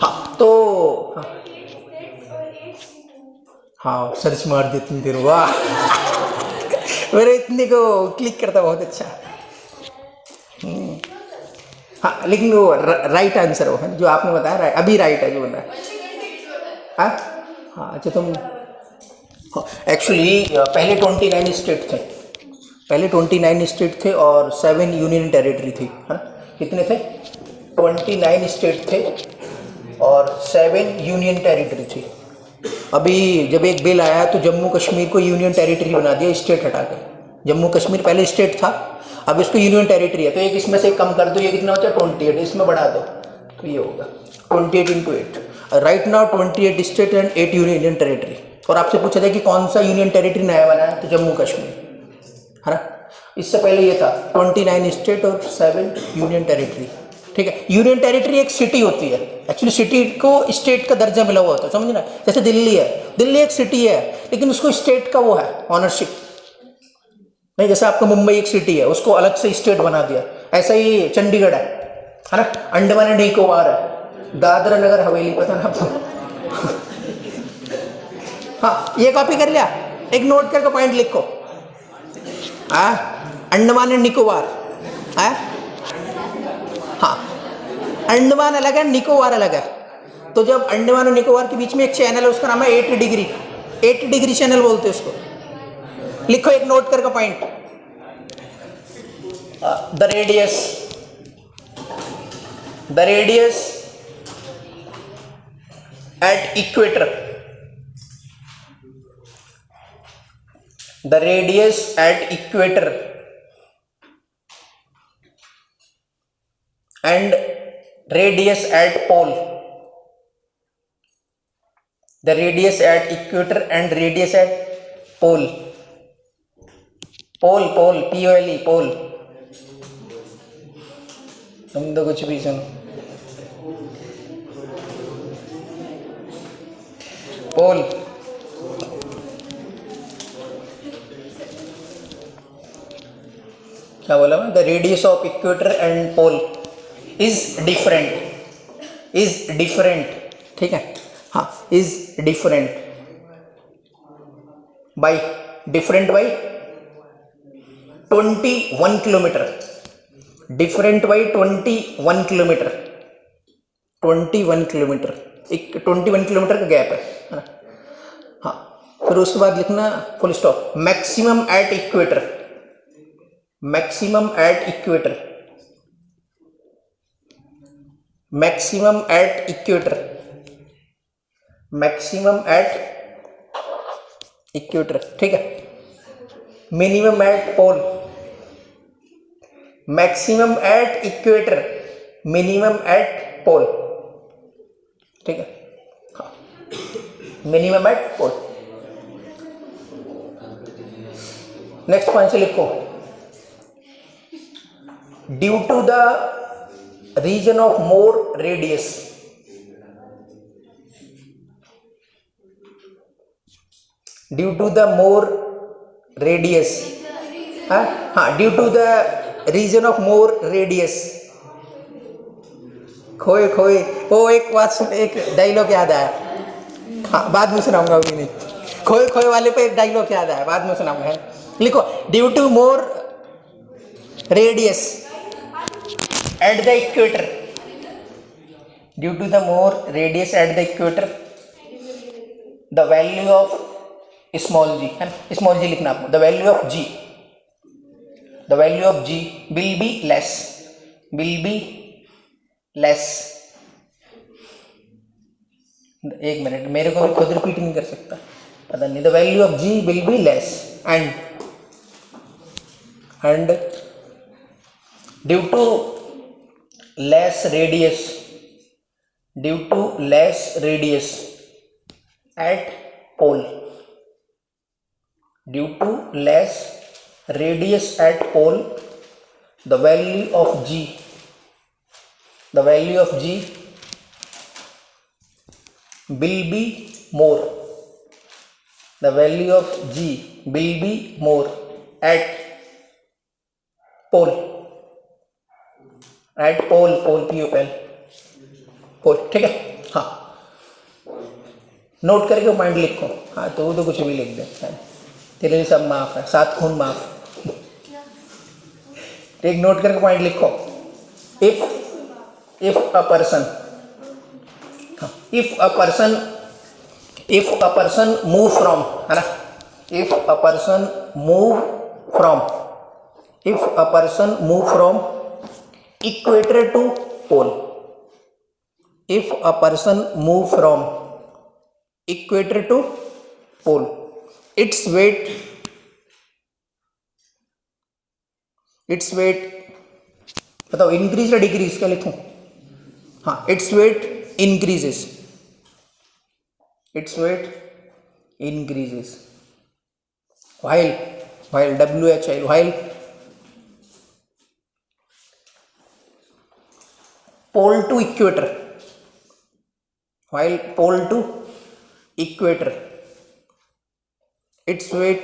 हाँ तो हाँ सर्च मार देती हूँ तेरे। वाह मेरे इतने को क्लिक करता, बहुत अच्छा। हाँ लेकिन वो राइट आंसर हो है जो आपने बताया, अभी राइट है जो बताया। हाँ हाँ अच्छा तुम एक्चुअली पहले 29 स्टेट थे, पहले 29 स्टेट थे और 7 यूनियन टेरिटरी थी, है ना? कितने थे? 29 स्टेट थे और 7 यूनियन टेरिटरी थी। अभी जब एक बिल आया तो जम्मू कश्मीर को यूनियन टेरिटरी बना दिया, स्टेट हटा के। जम्मू कश्मीर पहले स्टेट था, अब इसको यूनियन टेरिटरी है, तो एक इसमें से कम कर दो, ये कितना होता है? 28, इसमें बढ़ा दो तो ये होगा 28 × 8। Right now 28 state and 8 union territory. और आपसे पूछा था कि कौन सा यूनियन टेरिटरी नया बना है, तो जम्मू कश्मीर, है ना? इससे पहले ये था 29 स्टेट और 7 यूनियन टेरिटरी। ठीक है, यूनियन टेरिटरी एक सिटी होती है, एक्चुअली सिटी को स्टेट का दर्जा मिला हुआ होता है, समझना। जैसे दिल्ली है, दिल्ली एक सिटी है लेकिन उसको स्टेट का वो है ऑनरशिप नहीं। जैसे आपका मुंबई एक सिटी है, उसको अलग से स्टेट बना दिया, ऐसा ही चंडीगढ़ है ना? अंडमान एंड निकोबार है, दादरा नगर हवेली, पता ना आपको? हाँ ये कॉपी कर लिया, एक नोट करके पॉइंट लिखो। अंडमान एंड निकोबार है, हाँ अंडमान अलग है, निकोबार अलग है। तो जब अंडमान और निकोबार के बीच में एक चैनल है, उसका नाम है 80 डिग्री, 80 डिग्री चैनल बोलते हैं उसको। लिखो एक नोट करके point. The radius at equator, the radius at equator and radius at pole, the radius at equator and radius at pole, pole POLE pole। तुम तो कुछ भी सुनो, पोल। क्या बोला मैं? The radius of equator and pole is different, ठीक है? हाँ is different by 21 kilometre, different by 21 kilometre, 21 kilometre, एक 21 किलोमीटर का गैप है ना? हाँ फिर उसके बाद लिखना full stop. Maximum at equator, maximum at equator maximum at equator, maximum at equator, ठीक है। Minimum at pole, maximum at equator, minimum at pole, ठीक है। हाँ, minimum at pole. Next point से लिखो, due to the reason of more radius, due to the more radius, हाँ, due to the reason of more radius. खोए खोए, वो एक बात सुन, एक डायलॉग याद आया, हाँ बाद में सुनाऊंगा, अभी नहीं। खोए खोए वाले पे एक डायलॉग याद आया, बाद में सुनाऊंगा। लिखो, due to more radius at the equator, due to the more radius at the equator, the value of small g, है ना, स्मॉल जी लिखना आपको, the value of g, the value of ji will be less, will be less. एक minute, मेरे को भी खुद repeat नहीं कर सकता, पता नहीं। The value of ji will be less and due to less radius, due to less radius at pole, due to less radius at pole, the value of g, the value of g will be more, the value of g will be more at pole, at pole, pole p-o-l, pole, ठीक है। हाँ, note करके point लिखो, हाँ तो वो तो कुछ भी लिख दे, तेरे लिए सब माफ है, 7 खून माफ। एक नोट करके पॉइंट लिखो, if a person, if a person move from, है ना, if a person move from, if a person move from equator to pole, if a person move from equator to pole, its weight बताओ, increase या decrease, क्या लिखूं? हाँ, its weight increases, its weight increases while while pole to equator, while pole to equator, its weight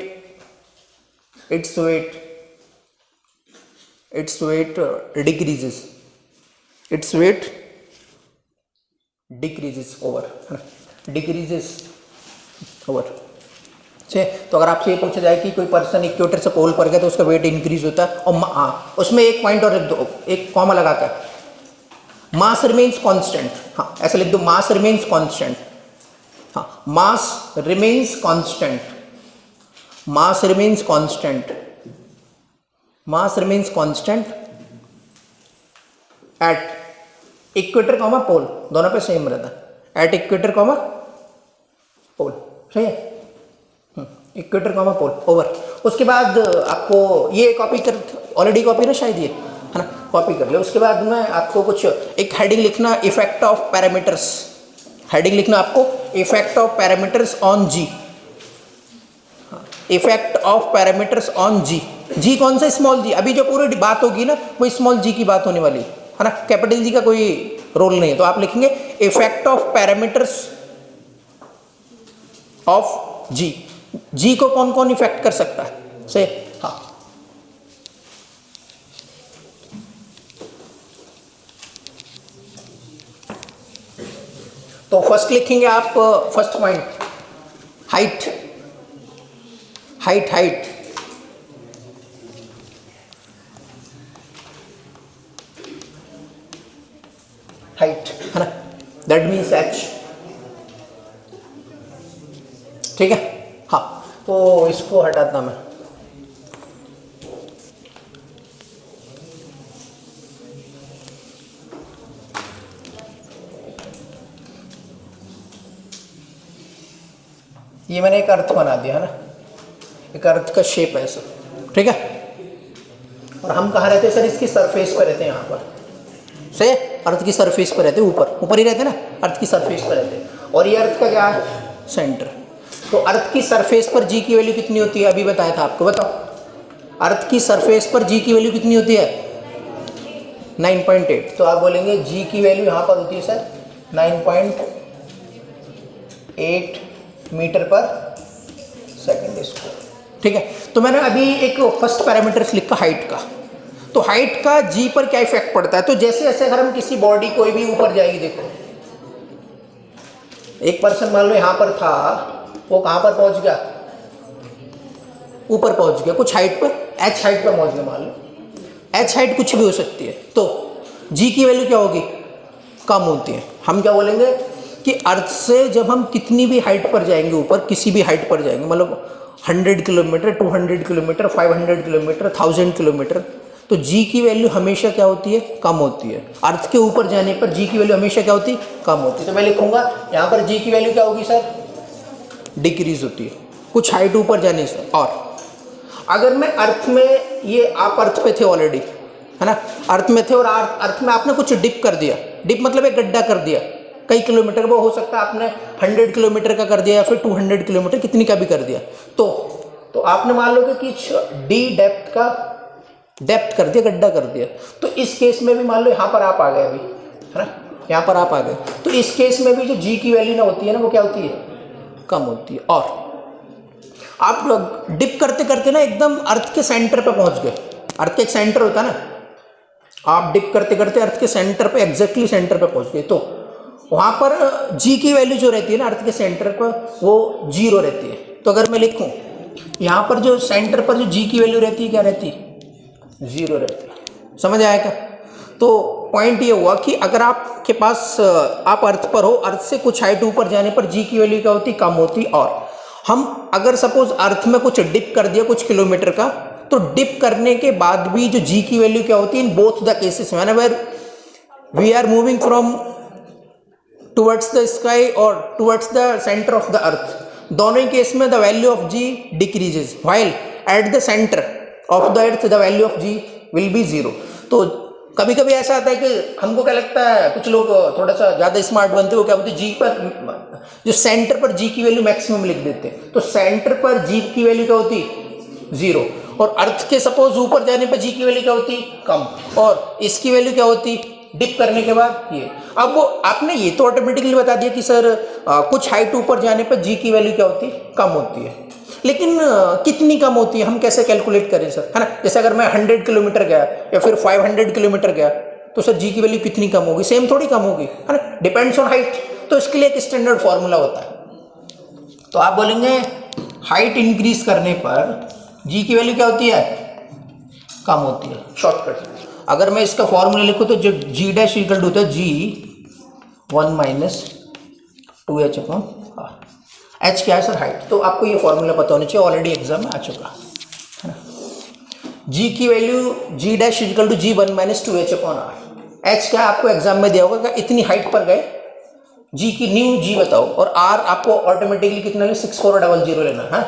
decreases, its weight decreases over, decreases over। तो अगर आपसे ये पूछा जाए कि कोई पर्सन इक्वेटर से पोल पर गया तो उसका वेट इंक्रीज होता है, और हाँ उसमें एक पॉइंट और लिख दो, एक कॉमा लगाकर, मास रिमेन्स कांस्टेंट, हाँ ऐसे लिख दो, मास रिमेन्स कांस्टेंट, हाँ mass remains constant, mass remains constant, mass remains constant at equator comma pole, दोनों पे सेम रहता है, at equator comma pole, सही है, इक्वेटर कॉमा पोल, ओवर। उसके बाद आपको ये कॉपी कर, ऑलरेडी कॉपी ना शायद ये, है ना, कॉपी कर ले। उसके बाद में आपको कुछ एक हेडिंग लिखना, इफेक्ट ऑफ पैरामीटर्स, हेडिंग लिखना आपको, effect of parameters on g, effect of parameters on g. G कौन सा? Small g. अभी जो पूरी बात होगी ना वो स्मॉल जी की बात होने वाली है ना, कैपिटल जी का कोई रोल नहीं है। तो आप लिखेंगे इफेक्ट ऑफ पैरामीटर्स ऑफ जी। जी को कौन कौन इफेक्ट कर सकता है से? हाँ, तो फर्स्ट लिखेंगे आप, first point height, height, height, height, है ना, दैट मीन्स एच, ठीक है। हाँ, तो इसको हटाता मैं, ये मैंने एक अर्थ बना दिया है ना, एक अर्थ का शेप है ऐसा, ठीक है। और हम कहाँ रहते हैं सर, इसकी सरफेस पर रहते हैं, यहाँ पर सही है, अर्थ की सरफेस पर रहते हैं, ऊपर ऊपर ही रहते हैं ना, अर्थ की सरफेस पर रहते हैं। और ये अर्थ का क्या है, सेंटर। तो अर्थ की सरफेस पर जी की वैल्यू कितनी होती है, अभी बताया था आपको, बताओ अर्थ की सरफेस पर जी की वैल्यू कितनी होती है, 9.8। तो आप बोलेंगे जी की वैल्यू यहाँ पर होती है sir 9.8 metre per second square, ठीक है। तो मैंने अभी एक फर्स्ट पैरामीटर लिखा हाइट का, तो हाइट का जी पर क्या इफेक्ट पड़ता है। तो जैसे जैसे अगर हम किसी बॉडी कोई भी ऊपर जाएगी, देखो एक पर्सन मान लो यहाँ पर था, वो कहाँ पर पहुँच गया, ऊपर पहुँच गया, कुछ हाइट पर, एच हाइट पर पहुँच गया मान लो, एच हाइट कुछ भी हो सकती है, तो जी की वैल्यू क्या होगी, कम होती है। हम क्या बोलेंगे कि अर्थ से जब हम कितनी भी हाइट पर जाएंगे, ऊपर किसी भी हाइट पर जाएंगे, मतलब 100 किलोमीटर, 200 किलोमीटर, 500 किलोमीटर, 1000 किलोमीटर, तो जी की वैल्यू हमेशा क्या होती है, कम होती है। अर्थ के ऊपर जाने पर जी की वैल्यू हमेशा क्या होती है, कम होती है। तो मैं लिखूंगा यहाँ पर जी की वैल्यू क्या होगी सर, डिक्रीज होती है कुछ हाइट ऊपर जाने से। और अगर मैं अर्थ में, ये आप अर्थ पे थे ऑलरेडी है ना, अर्थ में थे और अर्थ में आपने कुछ डिप कर दिया, डिप मतलब एक गड्ढा कर दिया कई किलोमीटर, वो हो सकता है आपने 100 किलोमीटर का कर दिया या फिर 200 किलोमीटर, कितनी का भी कर दिया, तो आपने मान लो कि कुछ डी डेप्थ का डेप्थ कर दिया, गड्ढा कर दिया। तो इस केस में भी मान लो यहाँ पर आप आ गए अभी है ना, यहाँ पर आप आ गए, तो इस केस में भी जो जी की वैल्यू ना होती है ना, वो क्या होती है, कम होती है। और आप डिप करते करते ना एकदम अर्थ के सेंटर पे पहुंच गए, अर्थ के एक सेंटर होता है ना, आप डिप करते करते अर्थ के सेंटर पे, एग्जैक्टली सेंटर पे पहुंच गए, तो वहां पर जी की वैल्यू जो रहती है ना अर्थ के सेंटर पर, वो 0 रहती है। तो अगर मैं लिखूं यहाँ पर जो सेंटर पर जो जी की वैल्यू रहती है, क्या रहती है, 0 रहती है। समझ आएगा। तो पॉइंट ये हुआ कि अगर आपके पास, आप अर्थ पर हो, अर्थ से कुछ हाइट ऊपर जाने पर जी की वैल्यू क्या होती, कम होती। और हम अगर सपोज अर्थ में कुछ डिप कर दिया कुछ किलोमीटर का, तो डिप करने के बाद भी जो जी की वैल्यू क्या होती है, in both the cases whenever we are moving from towards the sky और towards the centre of the earth, दोनों ही केस में the value of g decreases, while at the centre of the earth the value of ji will be 0। तो कभी कभी ऐसा आता है कि हमको क्या लगता है, कुछ लोग थोड़ा सा ज़्यादा स्मार्ट बनते हो, क्या बोलते हैं जी पर, जो सेंटर पर जी की वैल्यू मैक्सिमम लिख देते हैं, तो सेंटर पर जी की वैल्यू क्या होती, 0, और अर्थ के सपोज ऊपर जाने पर जी की वैल्यू क्या होती, कम, और इसकी वैल्यू क्या होती, डिप करने के बाद ये। अब वो आपने ये तो ऑटोमेटिकली बता दिया कि सर कुछ हाइट ऊपर जाने पर जी की वैल्यू क्या होती, कम होती है, लेकिन कितनी कम होती है, हम कैसे कैलकुलेट करें सर, है ना। जैसे अगर मैं 100 किलोमीटर गया या फिर 500 किलोमीटर गया, तो सर जी की वैल्यू कितनी कम होगी, सेम थोड़ी कम होगी, है ना, डिपेंड्स ऑन हाइट। तो इसके लिए एक स्टैंडर्ड फॉर्मूला होता है। तो आप बोलेंगे हाइट इंक्रीज करने पर जी की वैल्यू क्या होती है, कम होती है। शॉर्टकट अगर मैं इसका फॉर्मूला लिखूँ तो जो जी डैश इक्वल टू होता है G1 minus 2H upon R। H क्या है सर, हाइट। तो आपको ये फॉर्मूला पता होना चाहिए, ऑलरेडी एग्जाम में आ चुका है ना। G की value G dash equal to G1 minus 2H upon R। H क्या आपको एग्जाम में दिया होगा, इतनी हाइट पर गए, G की न्यू G बताओ, और R आपको ऑटोमेटिकली कितना लेना, 6400 लेना है,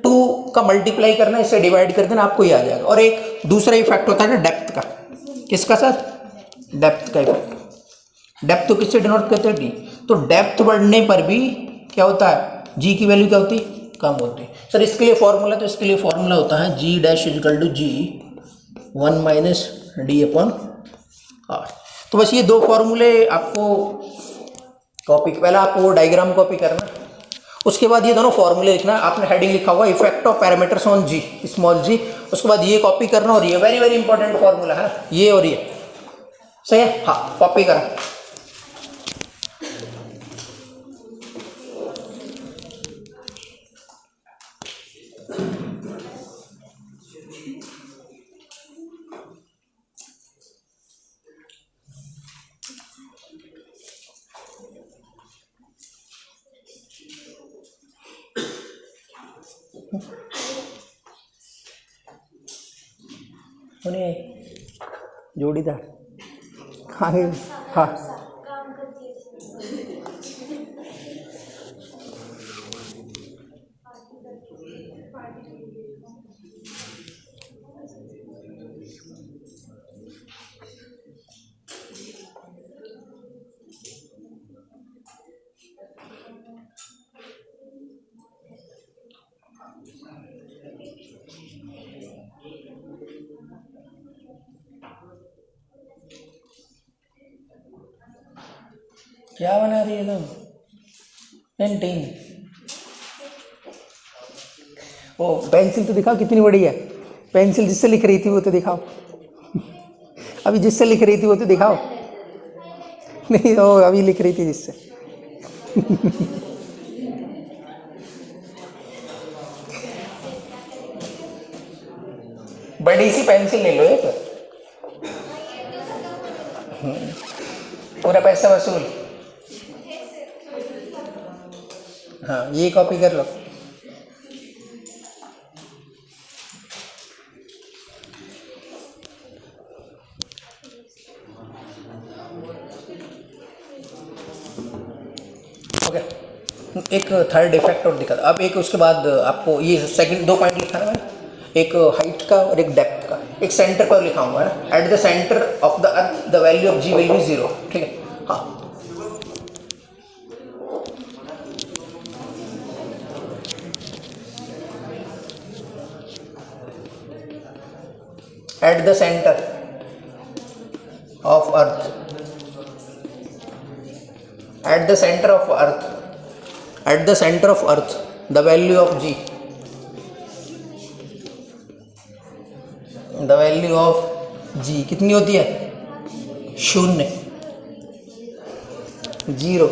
2 का मल्टीप्लाई करना, इससे डिवाइड कर देना, आपको ये आ जाएगा। और एक दूसरा इफेक्ट होता है ना डेप्थ का, किसका सर, डेप्थ का इफेक्ट। डेप्थ तो किससे डिनोट करते हैं, डी। तो डेप्थ बढ़ने पर भी क्या होता है, जी की वैल्यू क्या होती है, कम होती है। सर इसके लिए फॉर्मूला, तो इसके लिए फॉर्मूला होता है g dash equal to G1 minus d upon r. तो बस ये 2 फॉर्मूले आपको कॉपी, पहले आपको वो डायग्राम कॉपी करना, उसके बाद ये दोनों फॉर्मूले लिखना। आपने हेडिंग लिखा हुआ effect of parameters on g, small g, उसके बाद ये कॉपी करना, और ये वेरी वेरी इंपॉर्टेंट फॉर्मूला है, ये और ये सही है, हाँ कॉपी करा। जोड़ीदार आगे, हाँ क्या बना रही है तुम? पेंटिंग। ओ पेंसिल तो दिखाओ कितनी बड़ी है। पेंसिल जिससे लिख रही थी वो तो दिखाओ। अभी जिससे लिख रही थी वो तो दिखाओ। नहीं ओ अभी लिख रही थी जिससे। बड़ी सी पेंसिल ले लो एक। पूरा पैसा वसूल। हाँ ये कॉपी कर लो। ओके एक थर्ड इफेक्ट और दिखा। अब एक उसके बाद आपको ये सेकंड 2 पॉइंट लिखा है, एक हाइट का और एक डेप्थ का। एक सेंटर पर लिखाऊंगा ना, at the centre of the earth the value of ji will be 0। ठीक है हाँ। At the centre of earth, at the center of earth, at the center of earth the value of g, the value of g कितनी होती है? 0 0।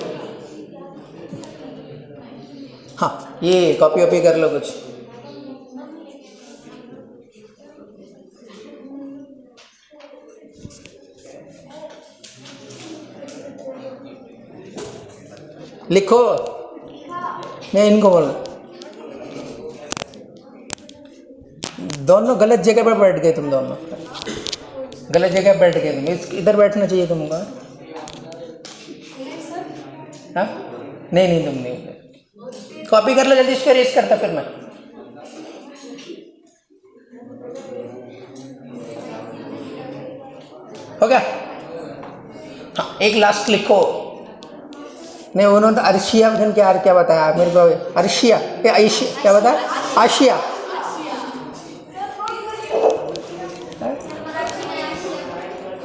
हाँ ये copy वॉपी कर लो कुछ। लिखो। मैं इनको बोल, दोनों गलत जगह पर बैठ गए तुम दोनों, गलत जगह बैठ गए तुम। इधर बैठना चाहिए तुमको। हाँ नहीं तुम नहीं। कॉपी कर लो जल्दी, इसको रेस करता फिर मैं। हो गया हाँ। एक लास्ट लिखो। नहीं उन्होंने तो अर्शिया बहन क्या बताया मेरे को? अर्शिया या आशिया क्या बताया? आशिया।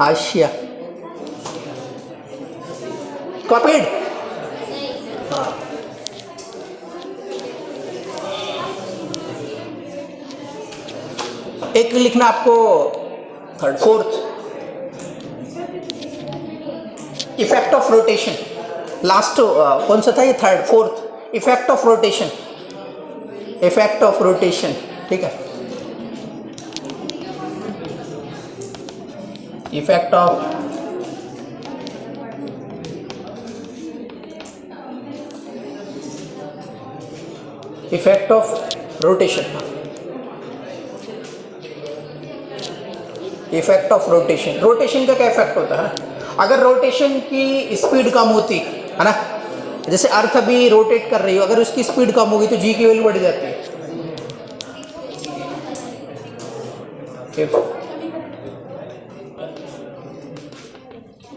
आशिया कॉपीड। एक लिखना आपको third fourth, effect of rotation. Last कौन सा था ये? Third fourth, effect of rotation, effect of rotation. ठीक है effect of rotation, effect of rotation. Rotation का क्या इफेक्ट होता है? अगर रोटेशन की स्पीड कम होती है ना, जैसे अर्थ अभी रोटेट कर रही हो, अगर उसकी स्पीड कम होगी तो जी की वैल्यू बढ़ जाती है।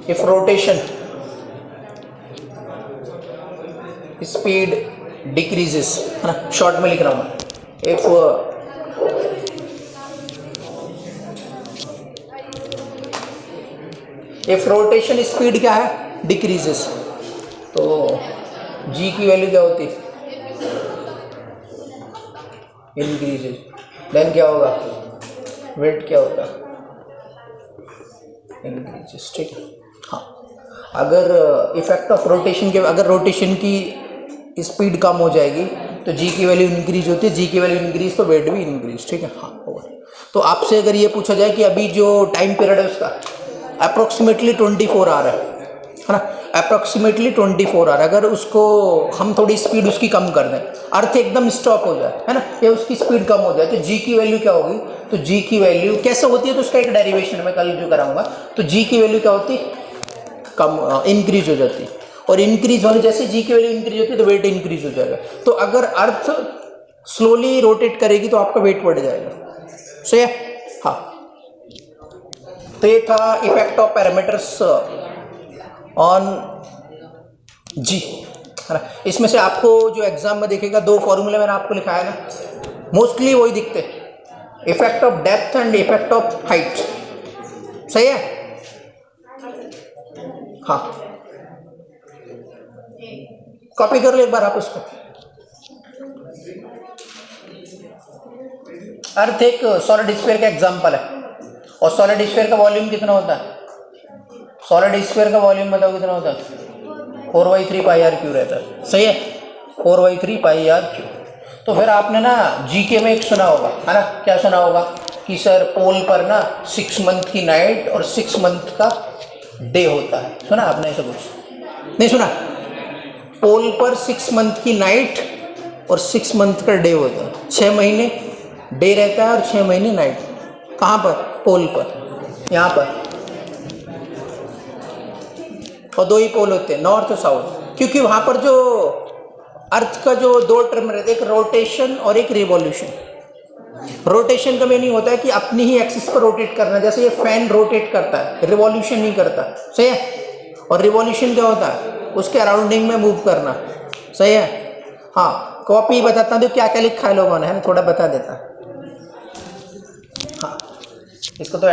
इफ रोटेशन स्पीड डिक्रीजेस, है ना, शॉर्ट में लिख रहा हूं मैं। इफ रोटेशन स्पीड क्या है? डिक्रीजेस, तो जी की वैल्यू क्या होती? इंक्रीजेस। देन क्या होगा? वेट क्या होता? इंक्रीजेस। ठीक है हाँ। अगर इफेक्ट ऑफ रोटेशन के, अगर रोटेशन की स्पीड कम हो जाएगी तो जी की वैल्यू इंक्रीज होती है, जी की वैल्यू इंक्रीज तो वेट भी इंक्रीज। ठीक है हाँ होगा। तो आपसे अगर ये पूछा जाए कि अभी जो टाइम पीरियड है उसका अप्रोक्सीमेटली 24 आवर है ना, अप्रोक्सीमेटली 24 आवर। अगर उसको हम थोड़ी स्पीड उसकी कम कर दें, अर्थ एकदम स्टॉप हो जाए, है ना, या उसकी स्पीड कम हो जाए, तो जी की वैल्यू क्या होगी? तो जी की वैल्यू कैसे होती है? तो उसका एक डेरिवेशन मैं कल जो कराऊंगा। तो जी की वैल्यू क्या होती? कम, इंक्रीज हो जाती है। और इंक्रीज होने जैसे जी की वैल्यू इंक्रीज होती है तो वेट इंक्रीज हो जाएगा। तो अगर अर्थ स्लोली रोटेट करेगी तो आपका वेट बढ़ जाएगा। सही है। हाँ, तो ये था इफेक्ट ऑफ पैरामीटर्स ऑन जी, है ना। इसमें से आपको जो एग्जाम में देखेगा 2 फॉर्मूले मैंने आपको लिखाया ना, मोस्टली वही दिखते, effect of depth and effect of height. सही है। हाँ, कॉपी कर लो एक बार आप उसको। अर्थ एक सॉलिड स्फीयर का एग्जांपल है, और सॉलिड स्फीयर का वॉल्यूम कितना होता है? सॉलिड स्फीयर का वॉल्यूम बताओ कितना होता है? 4/3 पाई आर क्यू रहता है। सही है, 4/3 पाई आर क्यू। तो फिर आपने ना जीके में एक सुना होगा, है ना, क्या सुना होगा कि सर पोल पर ना 6 मंथ की नाइट और 6 मंथ का डे होता है। सुना आपने ऐसा कुछ? नहीं सुना? पोल पर 6 मंथ की नाइट और 6 मंथ का डे होता है। 6 महीने डे रहता है और 6 महीने नाइट। कहाँ पर? पोल पर, यहाँ पर। और 2 ही पोल होते हैं, नॉर्थ और साउथ, क्योंकि वहाँ पर जो अर्थ का जो 2 टर्म रहते हैं, एक रोटेशन और एक रिवॉल्यूशन। रोटेशन का मीनिंग होता है कि अपनी ही एक्सिस पर रोटेट करना, जैसे ये फैन रोटेट करता है, रिवॉल्यूशन नहीं करता। सही है। और रिवॉल्यूशन क्या होता है? उसके अराउंडिंग में मूव करना। सही है। हाँ, कॉपी बताता हूँ तो क्या क्या लिखा है लोगों ने, है ना, थोड़ा बता देता। हाँ, इसको तो